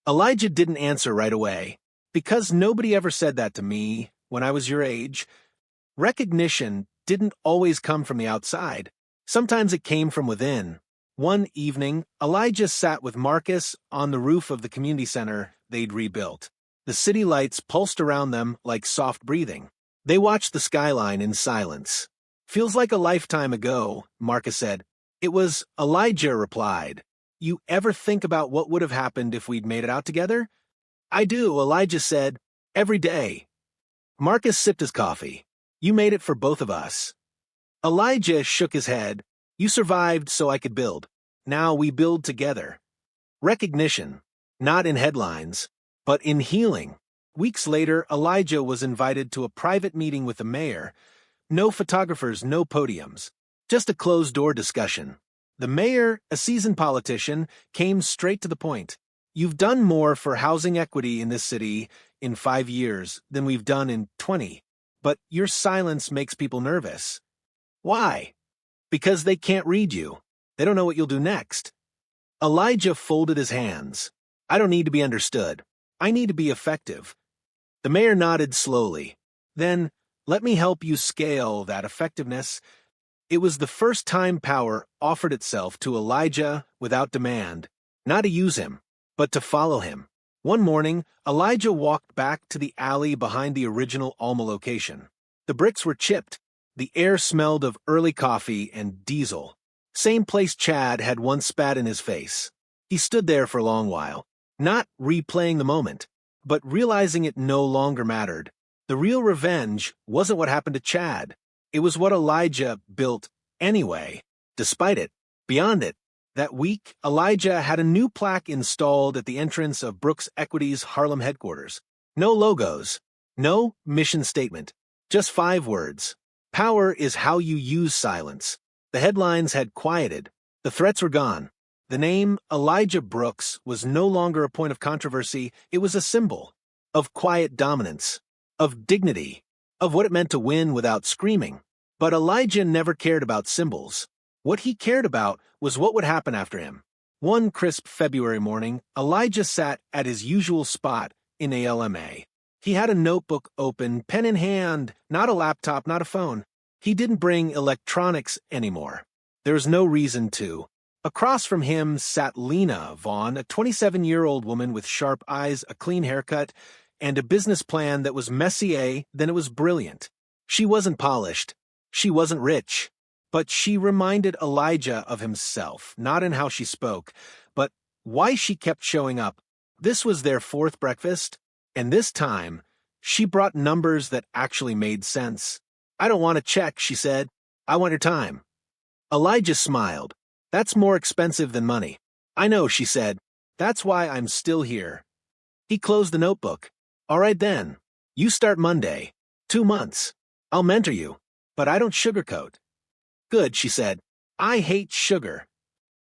Elijah didn't answer right away. Because nobody ever said that to me when I was your age. Recognition didn't always come from the outside. Sometimes it came from within. One evening, Elijah sat with Marcus on the roof of the community center they'd rebuilt. The city lights pulsed around them like soft breathing. They watched the skyline in silence. Feels like a lifetime ago, Marcus said. It was, Elijah replied. You ever think about what would have happened if we'd made it out together? I do, Elijah said. Every day. Marcus sipped his coffee. You made it for both of us. Elijah shook his head. You survived so I could build. Now we build together. Recognition, not in headlines, but in healing. Weeks later, Elijah was invited to a private meeting with the mayor. No photographers, no podiums. Just a closed-door discussion. The mayor, a seasoned politician, came straight to the point. You've done more for housing equity in this city in 5 years than we've done in 20, but your silence makes people nervous. Why? Because they can't read you. They don't know what you'll do next. Elijah folded his hands. I don't need to be understood. I need to be effective. The mayor nodded slowly. Then, let me help you scale that effectiveness. It was the first time power offered itself to Elijah without demand, not to use him, but to follow him. One morning, Elijah walked back to the alley behind the original Alma location. The bricks were chipped. The air smelled of early coffee and diesel. Same place Chad had once spat in his face. He stood there for a long while, not replaying the moment, but realizing it no longer mattered. The real revenge wasn't what happened to Chad. It was what Elijah built anyway, despite it, beyond it. That week, Elijah had a new plaque installed at the entrance of Brooks Equity's Harlem headquarters. No logos, no mission statement, just 5 words. Power is how you use silence. The headlines had quieted. The threats were gone. The name Elijah Brooks was no longer a point of controversy. It was a symbol of quiet dominance, of dignity, of what it meant to win without screaming. But Elijah never cared about symbols. What he cared about was what would happen after him. One crisp February morning, Elijah sat at his usual spot in ALMA. He had a notebook open, pen in hand, not a laptop, not a phone. He didn't bring electronics anymore. There was no reason to. Across from him sat Lena Vaughn, a 27-year-old woman with sharp eyes, a clean haircut, and a business plan that was messier than it was brilliant. She wasn't polished. She wasn't rich. But she reminded Elijah of himself, not in how she spoke, but why she kept showing up. This was their 4th breakfast. And this time, she brought numbers that actually made sense. I don't want a check, she said. I want your time. Elijah smiled. That's more expensive than money. I know, she said. That's why I'm still here. He closed the notebook. All right then. You start Monday. 2 months. I'll mentor you. But I don't sugarcoat. Good, she said. I hate sugar.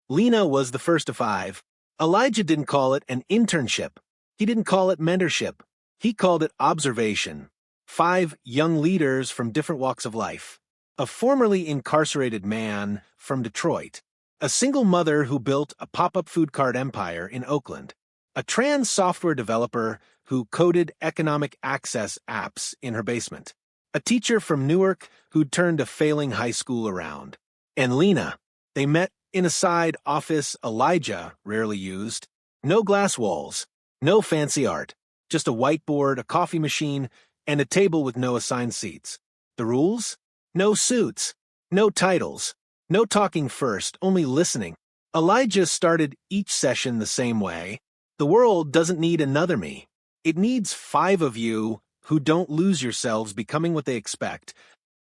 Lena was the first of 5. Elijah didn't call it an internship. He didn't call it mentorship. He called it observation. 5 young leaders from different walks of life. A formerly incarcerated man from Detroit. A single mother who built a pop-up food cart empire in Oakland. A trans software developer who coded economic access apps in her basement. A teacher from Newark who'd turned a failing high school around. And Lena. They met in a side office Elijah rarely used. No glass walls. No fancy art. Just a whiteboard, a coffee machine, and a table with no assigned seats. The rules? No suits. No titles. No talking first, only listening. Elijah started each session the same way. The world doesn't need another me. It needs 5 of you who don't lose yourselves becoming what they expect.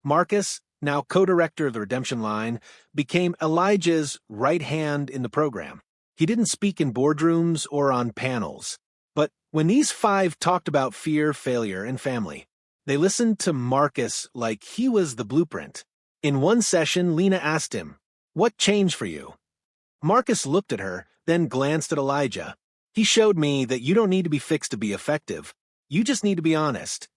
Marcus, now co-director of the Redemption Line, became Elijah's right hand in the program. He didn't speak in boardrooms or on panels. But when these 5 talked about fear, failure, and family, they listened to Marcus like he was the blueprint. In one session, Lena asked him, "What changed for you?" Marcus looked at her, then glanced at Elijah. He showed me that you don't need to be fixed to be effective. You just need to be honest.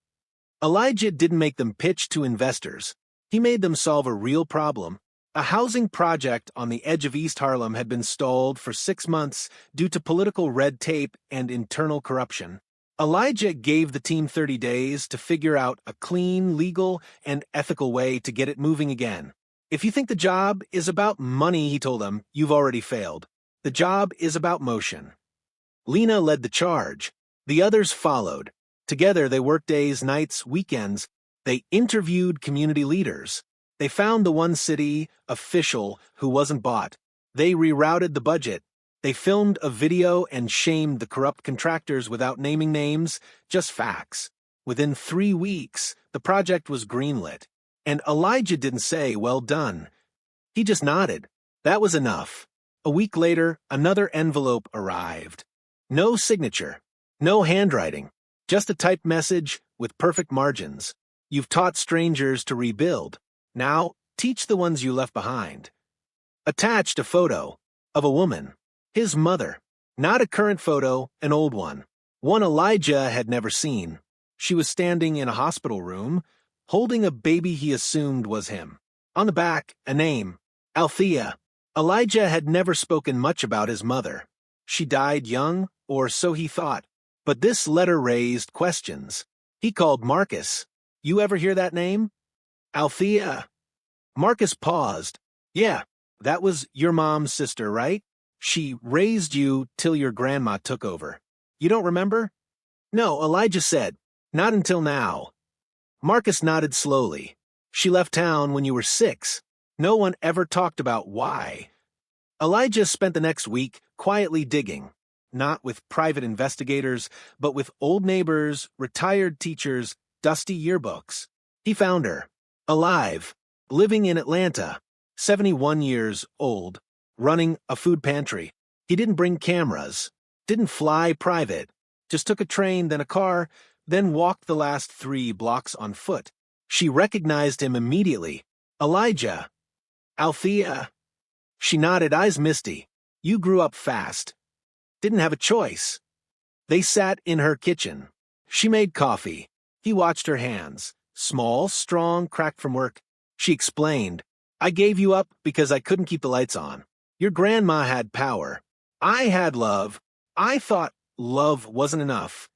Elijah didn't make them pitch to investors. He made them solve a real problem. A housing project on the edge of East Harlem had been stalled for 6 months due to political red tape and internal corruption. Elijah gave the team 30 days to figure out a clean, legal, and ethical way to get it moving again. If you think the job is about money, he told them, you've already failed. The job is about motion. Lena led the charge. The others followed. Together, they worked days, nights, weekends. They interviewed community leaders. They found the one city official who wasn't bought. They rerouted the budget. They filmed a video and shamed the corrupt contractors without naming names, just facts. Within 3 weeks, the project was greenlit. And Elijah didn't say, well done. He just nodded. That was enough. A week later, another envelope arrived. No signature. No handwriting. Just a typed message with perfect margins. You've taught strangers to rebuild. Now, teach the ones you left behind. Attached a photo of a woman. His mother. Not a current photo, an old one. One Elijah had never seen. She was standing in a hospital room, holding a baby he assumed was him. On the back, a name. Althea. Elijah had never spoken much about his mother. She died young, or so he thought. But this letter raised questions. He called Marcus. You ever hear that name? Althea. Marcus paused. Yeah, that was your mom's sister, right? She raised you till your grandma took over. You don't remember? No, Elijah said. Not until now. Marcus nodded slowly. She left town when you were 6. No one ever talked about why. Elijah spent the next week quietly digging, not with private investigators, but with old neighbors, retired teachers, dusty yearbooks. He found her, alive, living in Atlanta, 71 years old, running a food pantry. He didn't bring cameras, didn't fly private, just took a train, then a car, then walked the last 3 blocks on foot. She recognized him immediately. Elijah. Althea. She nodded, eyes misty. You grew up fast. Didn't have a choice. They sat in her kitchen. She made coffee. He watched her hands. Small, strong, cracked from work. She explained, I gave you up because I couldn't keep the lights on. Your grandma had power. I had love. I thought love wasn't enough.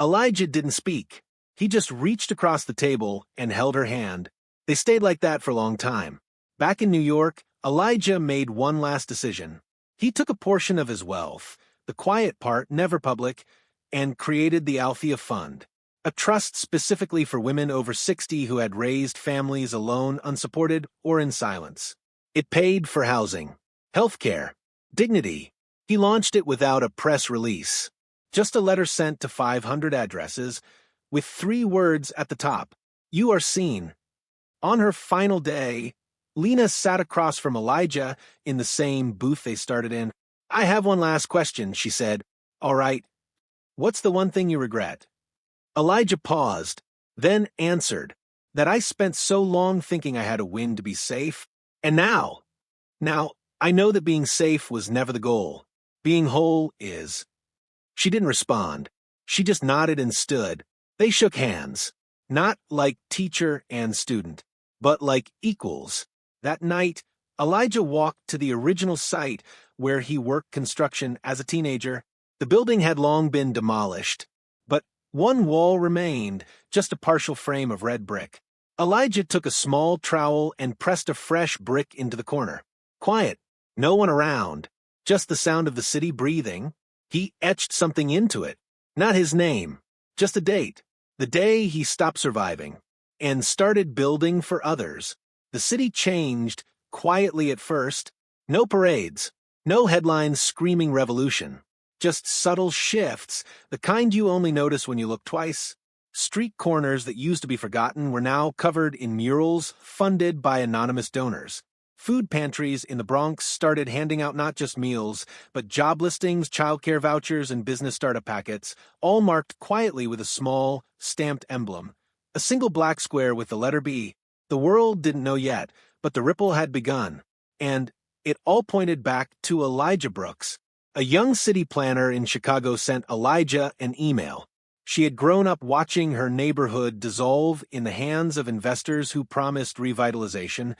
Elijah didn't speak. He just reached across the table and held her hand. They stayed like that for a long time. Back in New York, Elijah made one last decision. He took a portion of his wealth, the quiet part, never public, and created the Althea Fund, a trust specifically for women over 60 who had raised families alone, unsupported, or in silence. It paid for housing, healthcare, dignity. He launched it without a press release. Just a letter sent to 500 addresses, with 3 words at the top. You are seen. On her final day, Lena sat across from Elijah in the same booth they started in. I have one last question, she said. All right. What's the one thing you regret? Elijah paused, then answered, that I spent so long thinking I had a win to be safe, and now, I know that being safe was never the goal. Being whole is. She didn't respond. She just nodded and stood. They shook hands, not like teacher and student, but like equals. That night, Elijah walked to the original site where he worked construction as a teenager. The building had long been demolished, but one wall remained, just a partial frame of red brick. Elijah took a small trowel and pressed a fresh brick into the corner. Quiet, no one around, just the sound of the city breathing. He etched something into it. Not his name, just a date. The day he stopped surviving and started building for others. The city changed, quietly at first. No parades, no headlines screaming revolution. Just subtle shifts, the kind you only notice when you look twice. Street corners that used to be forgotten were now covered in murals funded by anonymous donors. Food pantries in the Bronx started handing out not just meals, but job listings, childcare vouchers, and business startup packets, all marked quietly with a small, stamped emblem. A single black square with the letter B. The world didn't know yet, but the ripple had begun. And it all pointed back to Elijah Brooks. A young city planner in Chicago sent Elijah an email. She had grown up watching her neighborhood dissolve in the hands of investors who promised revitalization,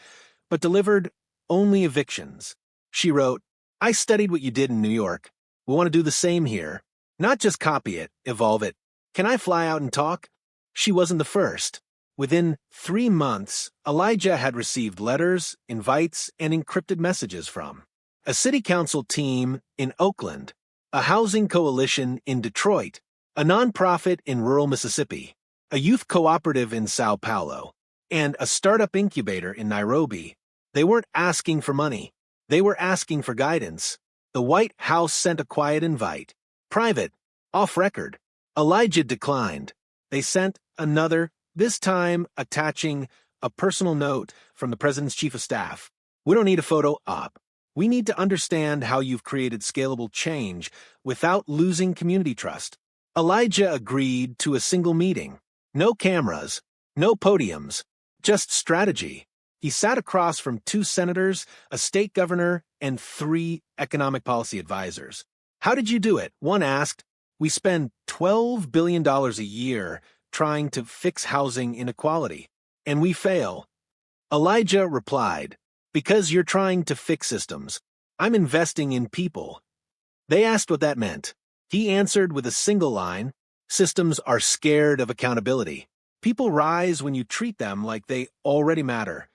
but delivered only evictions. She wrote, "I studied what you did in New York. We want to do the same here. Not just copy it, evolve it. Can I fly out and talk?" She wasn't the first. Within 3 months, Elijah had received letters, invites, and encrypted messages from a city council team in Oakland, a housing coalition in Detroit, a nonprofit in rural Mississippi, a youth cooperative in Sao Paulo, and a startup incubator in Nairobi. They weren't asking for money. They were asking for guidance. The White House sent a quiet invite. Private, off record. Elijah declined. They sent another, this time attaching a personal note from the president's chief of staff. "We don't need a photo op. We need to understand how you've created scalable change without losing community trust." Elijah agreed to a single meeting. No cameras, no podiums, just strategy. He sat across from 2 senators, a state governor, and 3 economic policy advisors. "How did you do it?" one asked. "We spend $12 billion a year trying to fix housing inequality, and we fail." Elijah replied, "Because you're trying to fix systems. I'm investing in people." They asked what that meant. He answered with a single line, "Systems are scared of accountability. People rise when you treat them like they already matter."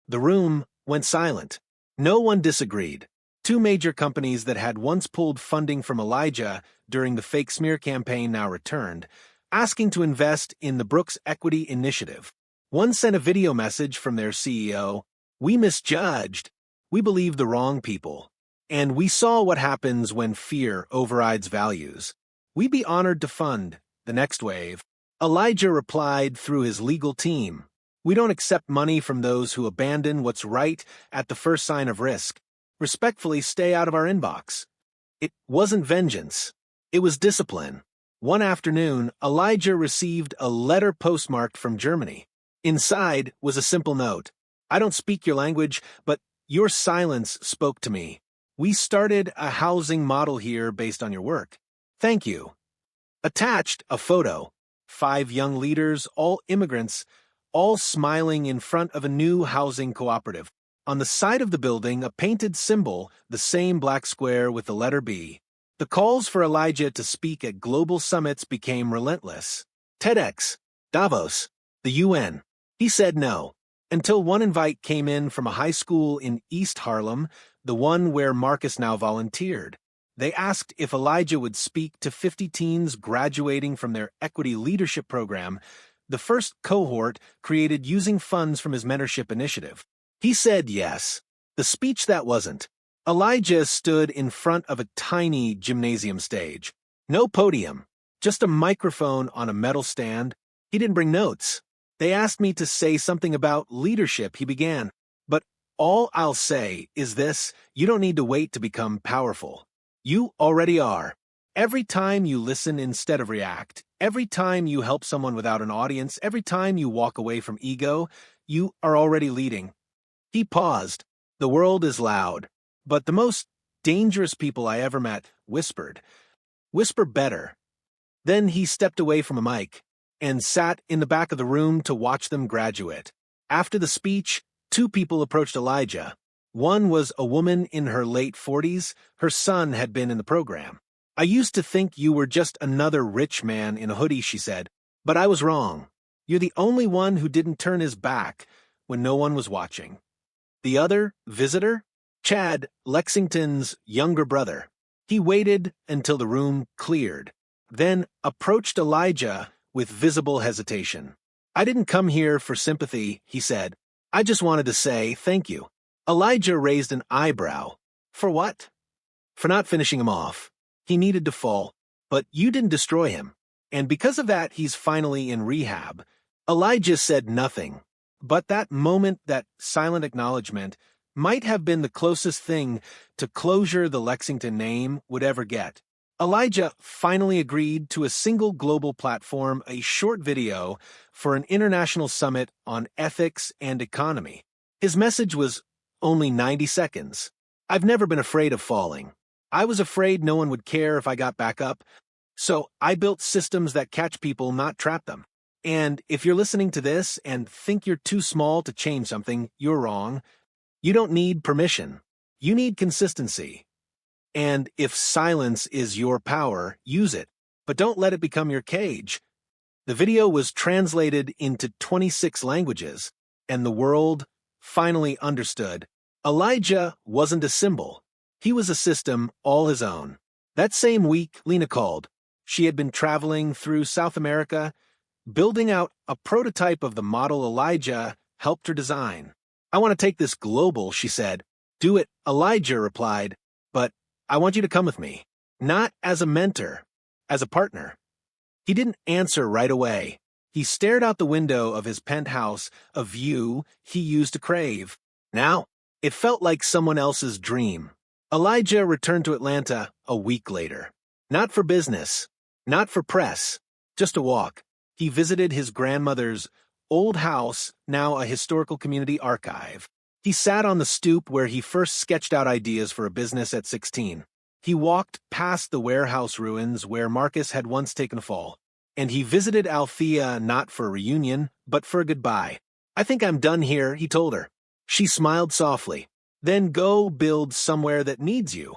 The room went silent. No one disagreed. 2 major companies that had once pulled funding from Elijah during the fake smear campaign now returned, asking to invest in the Brooks Equity Initiative. One sent a video message from their CEO, "We misjudged. We believed the wrong people. And we saw what happens when fear overrides values. We'd be honored to fund the next wave." Elijah replied through his legal team, "We don't accept money from those who abandon what's right at the first sign of risk. Respectfully stay out of our inbox." It wasn't vengeance. It was discipline. One afternoon, Elijah received a letter postmarked from Germany. Inside was a simple note. "I don't speak your language, but your silence spoke to me. We started a housing model here based on your work. Thank you." Attached, a photo. 5 young leaders, all immigrants, all smiling in front of a new housing cooperative. On the side of the building, a painted symbol, the same black square with the letter B. The calls for Elijah to speak at global summits became relentless. TEDx, Davos, the UN. He said no, until one invite came in from a high school in East Harlem, the one where Marcus now volunteered. They asked if Elijah would speak to 50 teens graduating from their equity leadership program, the first cohort created using funds from his mentorship initiative. He said yes. The speech that wasn't. Elijah stood in front of a tiny gymnasium stage. No podium, just a microphone on a metal stand. He didn't bring notes. They asked me to say something about leadership, he began. "But all I'll say is this: you don't need to wait to become powerful. You already are. Every time you listen instead of react, every time you help someone without an audience, every time you walk away from ego, you are already leading." He paused. "The world is loud, but the most dangerous people I ever met whispered. Whisper better." Then he stepped away from a mic and sat in the back of the room to watch them graduate. After the speech, 2 people approached Elijah. One was a woman in her late 40s. Her son had been in the program. "I used to think you were just another rich man in a hoodie," she said, "but I was wrong. You're the only one who didn't turn his back when no one was watching." The other, visitor? Chad, Lexington's younger brother. He waited until the room cleared, then approached Elijah with visible hesitation. "I didn't come here for sympathy," he said. "I just wanted to say thank you." Elijah raised an eyebrow. "For what?" "For not finishing him off. He needed to fall, but you didn't destroy him. And because of that, he's finally in rehab." Elijah said nothing, but that moment, that silent acknowledgement, might have been the closest thing to closure the Lexington name would ever get. Elijah finally agreed to a single global platform, a short video, for an international summit on ethics and economy. His message was only 90 seconds. "I've never been afraid of falling. I was afraid no one would care if I got back up. So I built systems that catch people, not trap them. And if you're listening to this and think you're too small to change something, you're wrong. You don't need permission. You need consistency. And if silence is your power, use it. But don't let it become your cage. The video was translated into 26 languages, and the world finally understood. Elijah wasn't a symbol. He was a system all his own. That same week, Lena called. She had been traveling through South America, building out a prototype of the model Elijah helped her design. I want to take this global, she said. Do it, Elijah replied, but I want you to come with me. Not as a mentor, as a partner. He didn't answer right away. He stared out the window of his penthouse, a view he used to crave. Now, it felt like someone else's dream. Elijah returned to Atlanta a week later. Not for business, not for press, just a walk. He visited his grandmother's old house, now a historical community archive. He sat on the stoop where he first sketched out ideas for a business at 16. He walked past the warehouse ruins where Marcus had once taken a fall. And he visited Althea not for a reunion, but for a goodbye. I think I'm done here, he told her. She smiled softly. Then go build somewhere that needs you.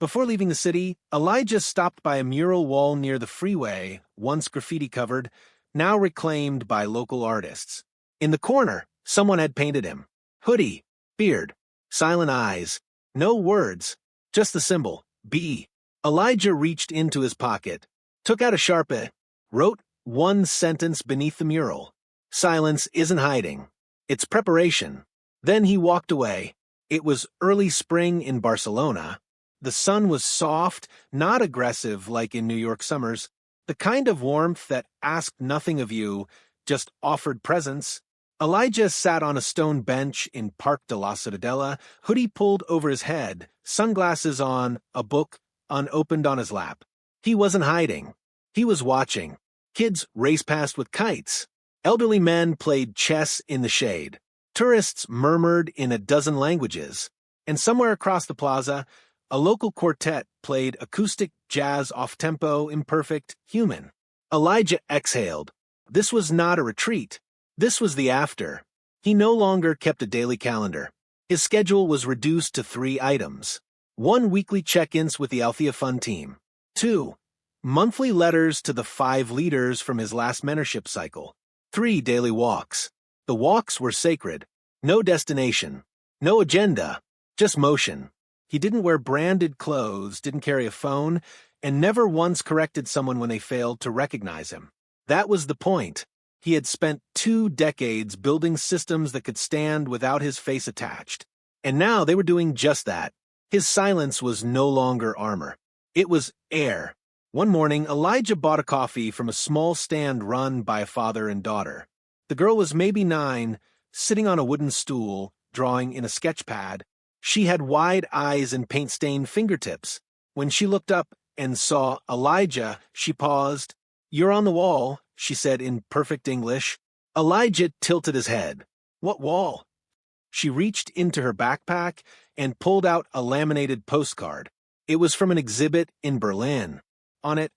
Before leaving the city, Elijah stopped by a mural wall near the freeway, once graffiti-covered, now reclaimed by local artists. In the corner, someone had painted him. Hoodie, beard, silent eyes, no words, just the symbol, B. Elijah reached into his pocket, took out a Sharpie, wrote one sentence beneath the mural. Silence isn't hiding. It's preparation. Then he walked away. It was early spring in Barcelona. The sun was soft, not aggressive like in New York summers, the kind of warmth that asked nothing of you, just offered presence. Elijah sat on a stone bench in Parc de la Ciutadella, hoodie pulled over his head, sunglasses on, a book unopened on his lap. He wasn't hiding. He was watching. Kids raced past with kites. Elderly men played chess in the shade. Tourists murmured in a dozen languages. And somewhere across the plaza, a local quartet played acoustic jazz off-tempo, imperfect, human. Elijah exhaled. This was not a retreat. This was the after. He no longer kept a daily calendar. His schedule was reduced to 3 items. 1 weekly check-ins with the Althea Fund team. 2 monthly letters to the 5 leaders from his last mentorship cycle. 3 daily walks. The walks were sacred. No destination. No agenda. Just motion. He didn't wear branded clothes, didn't carry a phone, and never once corrected someone when they failed to recognize him. That was the point. He had spent 2 decades building systems that could stand without his face attached. And now they were doing just that. His silence was no longer armor. It was air. One morning, Elijah bought a coffee from a small stand run by a father and daughter. The girl was maybe 9, sitting on a wooden stool, drawing in a sketch pad. She had wide eyes and paint-stained fingertips. When she looked up and saw Elijah, she paused. "You're on the wall," she said in perfect English. Elijah tilted his head. "What wall?" She reached into her backpack and pulled out a laminated postcard. It was from an exhibit in Berlin. On it,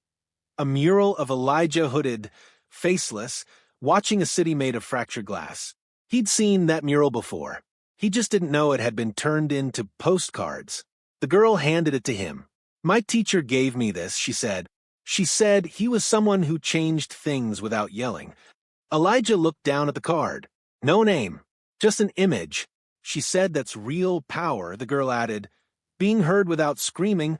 a mural of Elijah hooded, faceless, watching a city made of fractured glass. He'd seen that mural before. He just didn't know it had been turned into postcards. The girl handed it to him. "My teacher gave me this," she said. She said he was someone who changed things without yelling. Elijah looked down at the card. No name, just an image. "She said that's real power," the girl added. "Being heard without screaming."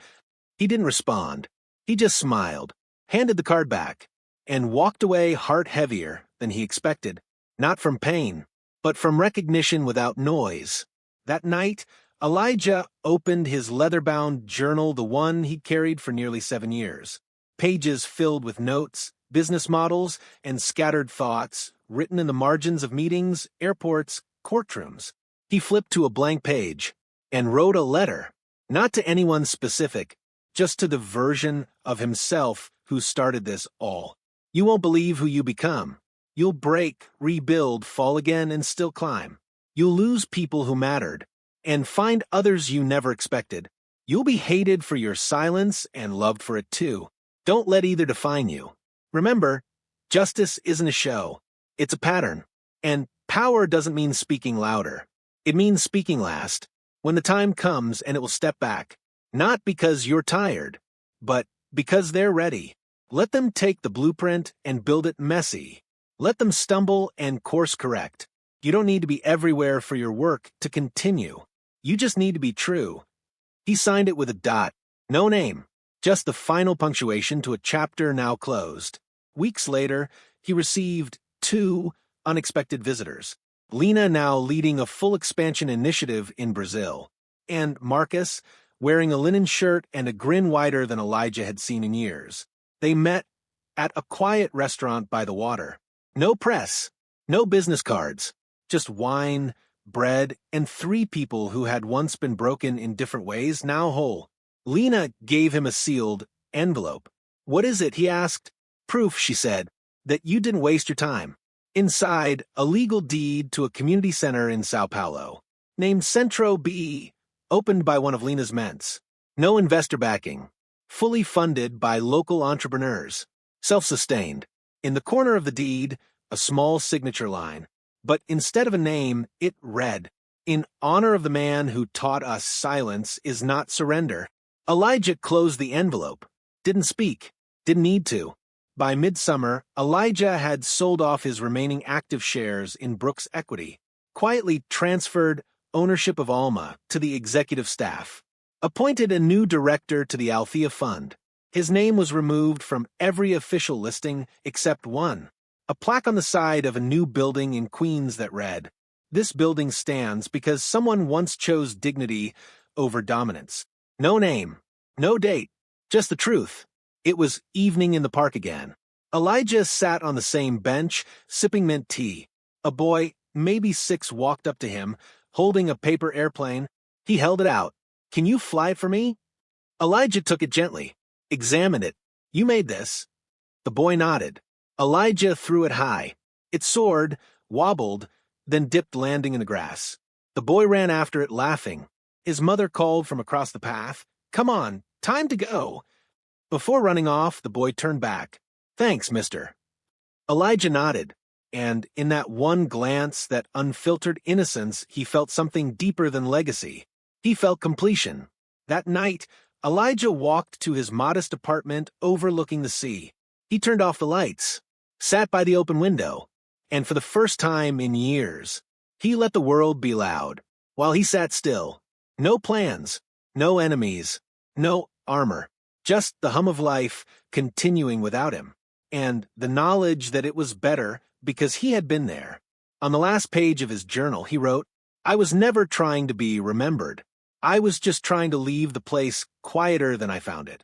He didn't respond. He just smiled, handed the card back, and walked away heart heavier than he expected. Not from pain, but from recognition without noise. That night, Elijah opened his leather-bound journal, the one he'd carried for nearly 7 years. Pages filled with notes, business models, and scattered thoughts, written in the margins of meetings, airports, courtrooms. He flipped to a blank page and wrote a letter, not to anyone specific, just to the version of himself who started this all. You won't believe who you become. You'll break, rebuild, fall again, and still climb. You'll lose people who mattered, and find others you never expected. You'll be hated for your silence and loved for it too. Don't let either define you. Remember, justice isn't a show. It's a pattern. And power doesn't mean speaking louder. It means speaking last, when the time comes and it will step back. Not because you're tired, but because they're ready. Let them take the blueprint and build it messy. Let them stumble and course correct. You don't need to be everywhere for your work to continue. You just need to be true. He signed it with a dot. No name. Just the final punctuation to a chapter now closed. Weeks later, he received 2 unexpected visitors. Lena, now leading a full expansion initiative in Brazil, and Marcus, wearing a linen shirt and a grin wider than Elijah had seen in years. They met at a quiet restaurant by the water. No press, no business cards, just wine, bread, and 3 people who had once been broken in different ways, now whole. Lena gave him a sealed envelope. "What is it?" he asked. "Proof," she said, "that you didn't waste your time." Inside, a legal deed to a community center in Sao Paulo, named Centro BE, opened by one of Lena's ments. No investor backing. Fully funded by local entrepreneurs. Self-sustained. In the corner of the deed, a small signature line. But instead of a name, it read, "In honor of the man who taught us silence is not surrender." Elijah closed the envelope. Didn't speak. Didn't need to. By midsummer, Elijah had sold off his remaining active shares in Brooks Equity, quietly transferred ownership of Alma to the executive staff, appointed a new director to the Althea Fund. His name was removed from every official listing except one, a plaque on the side of a new building in Queens that read, "This building stands because someone once chose dignity over dominance." No name, no date, just the truth. It was evening in the park again. Elijah sat on the same bench, sipping mint tea. A boy, maybe 6, walked up to him, holding a paper airplane. He held it out. "Can you fly it for me?" Elijah took it gently. "Examined it. You made this." The boy nodded. Elijah threw it high. It soared, wobbled, then dipped, landing in the grass. The boy ran after it, laughing. His mother called from across the path, "Come on, time to go." Before running off, the boy turned back. "Thanks, mister." Elijah nodded, and in that one glance, that unfiltered innocence, he felt something deeper than legacy. He felt completion. That night, Elijah walked to his modest apartment overlooking the sea. He turned off the lights, sat by the open window, and for the first time in years, he let the world be loud, while he sat still. No plans, no enemies, no armor, just the hum of life continuing without him, and the knowledge that it was better because he had been there. On the last page of his journal, he wrote, "I was never trying to be remembered. I was just trying to leave the place quieter than I found it."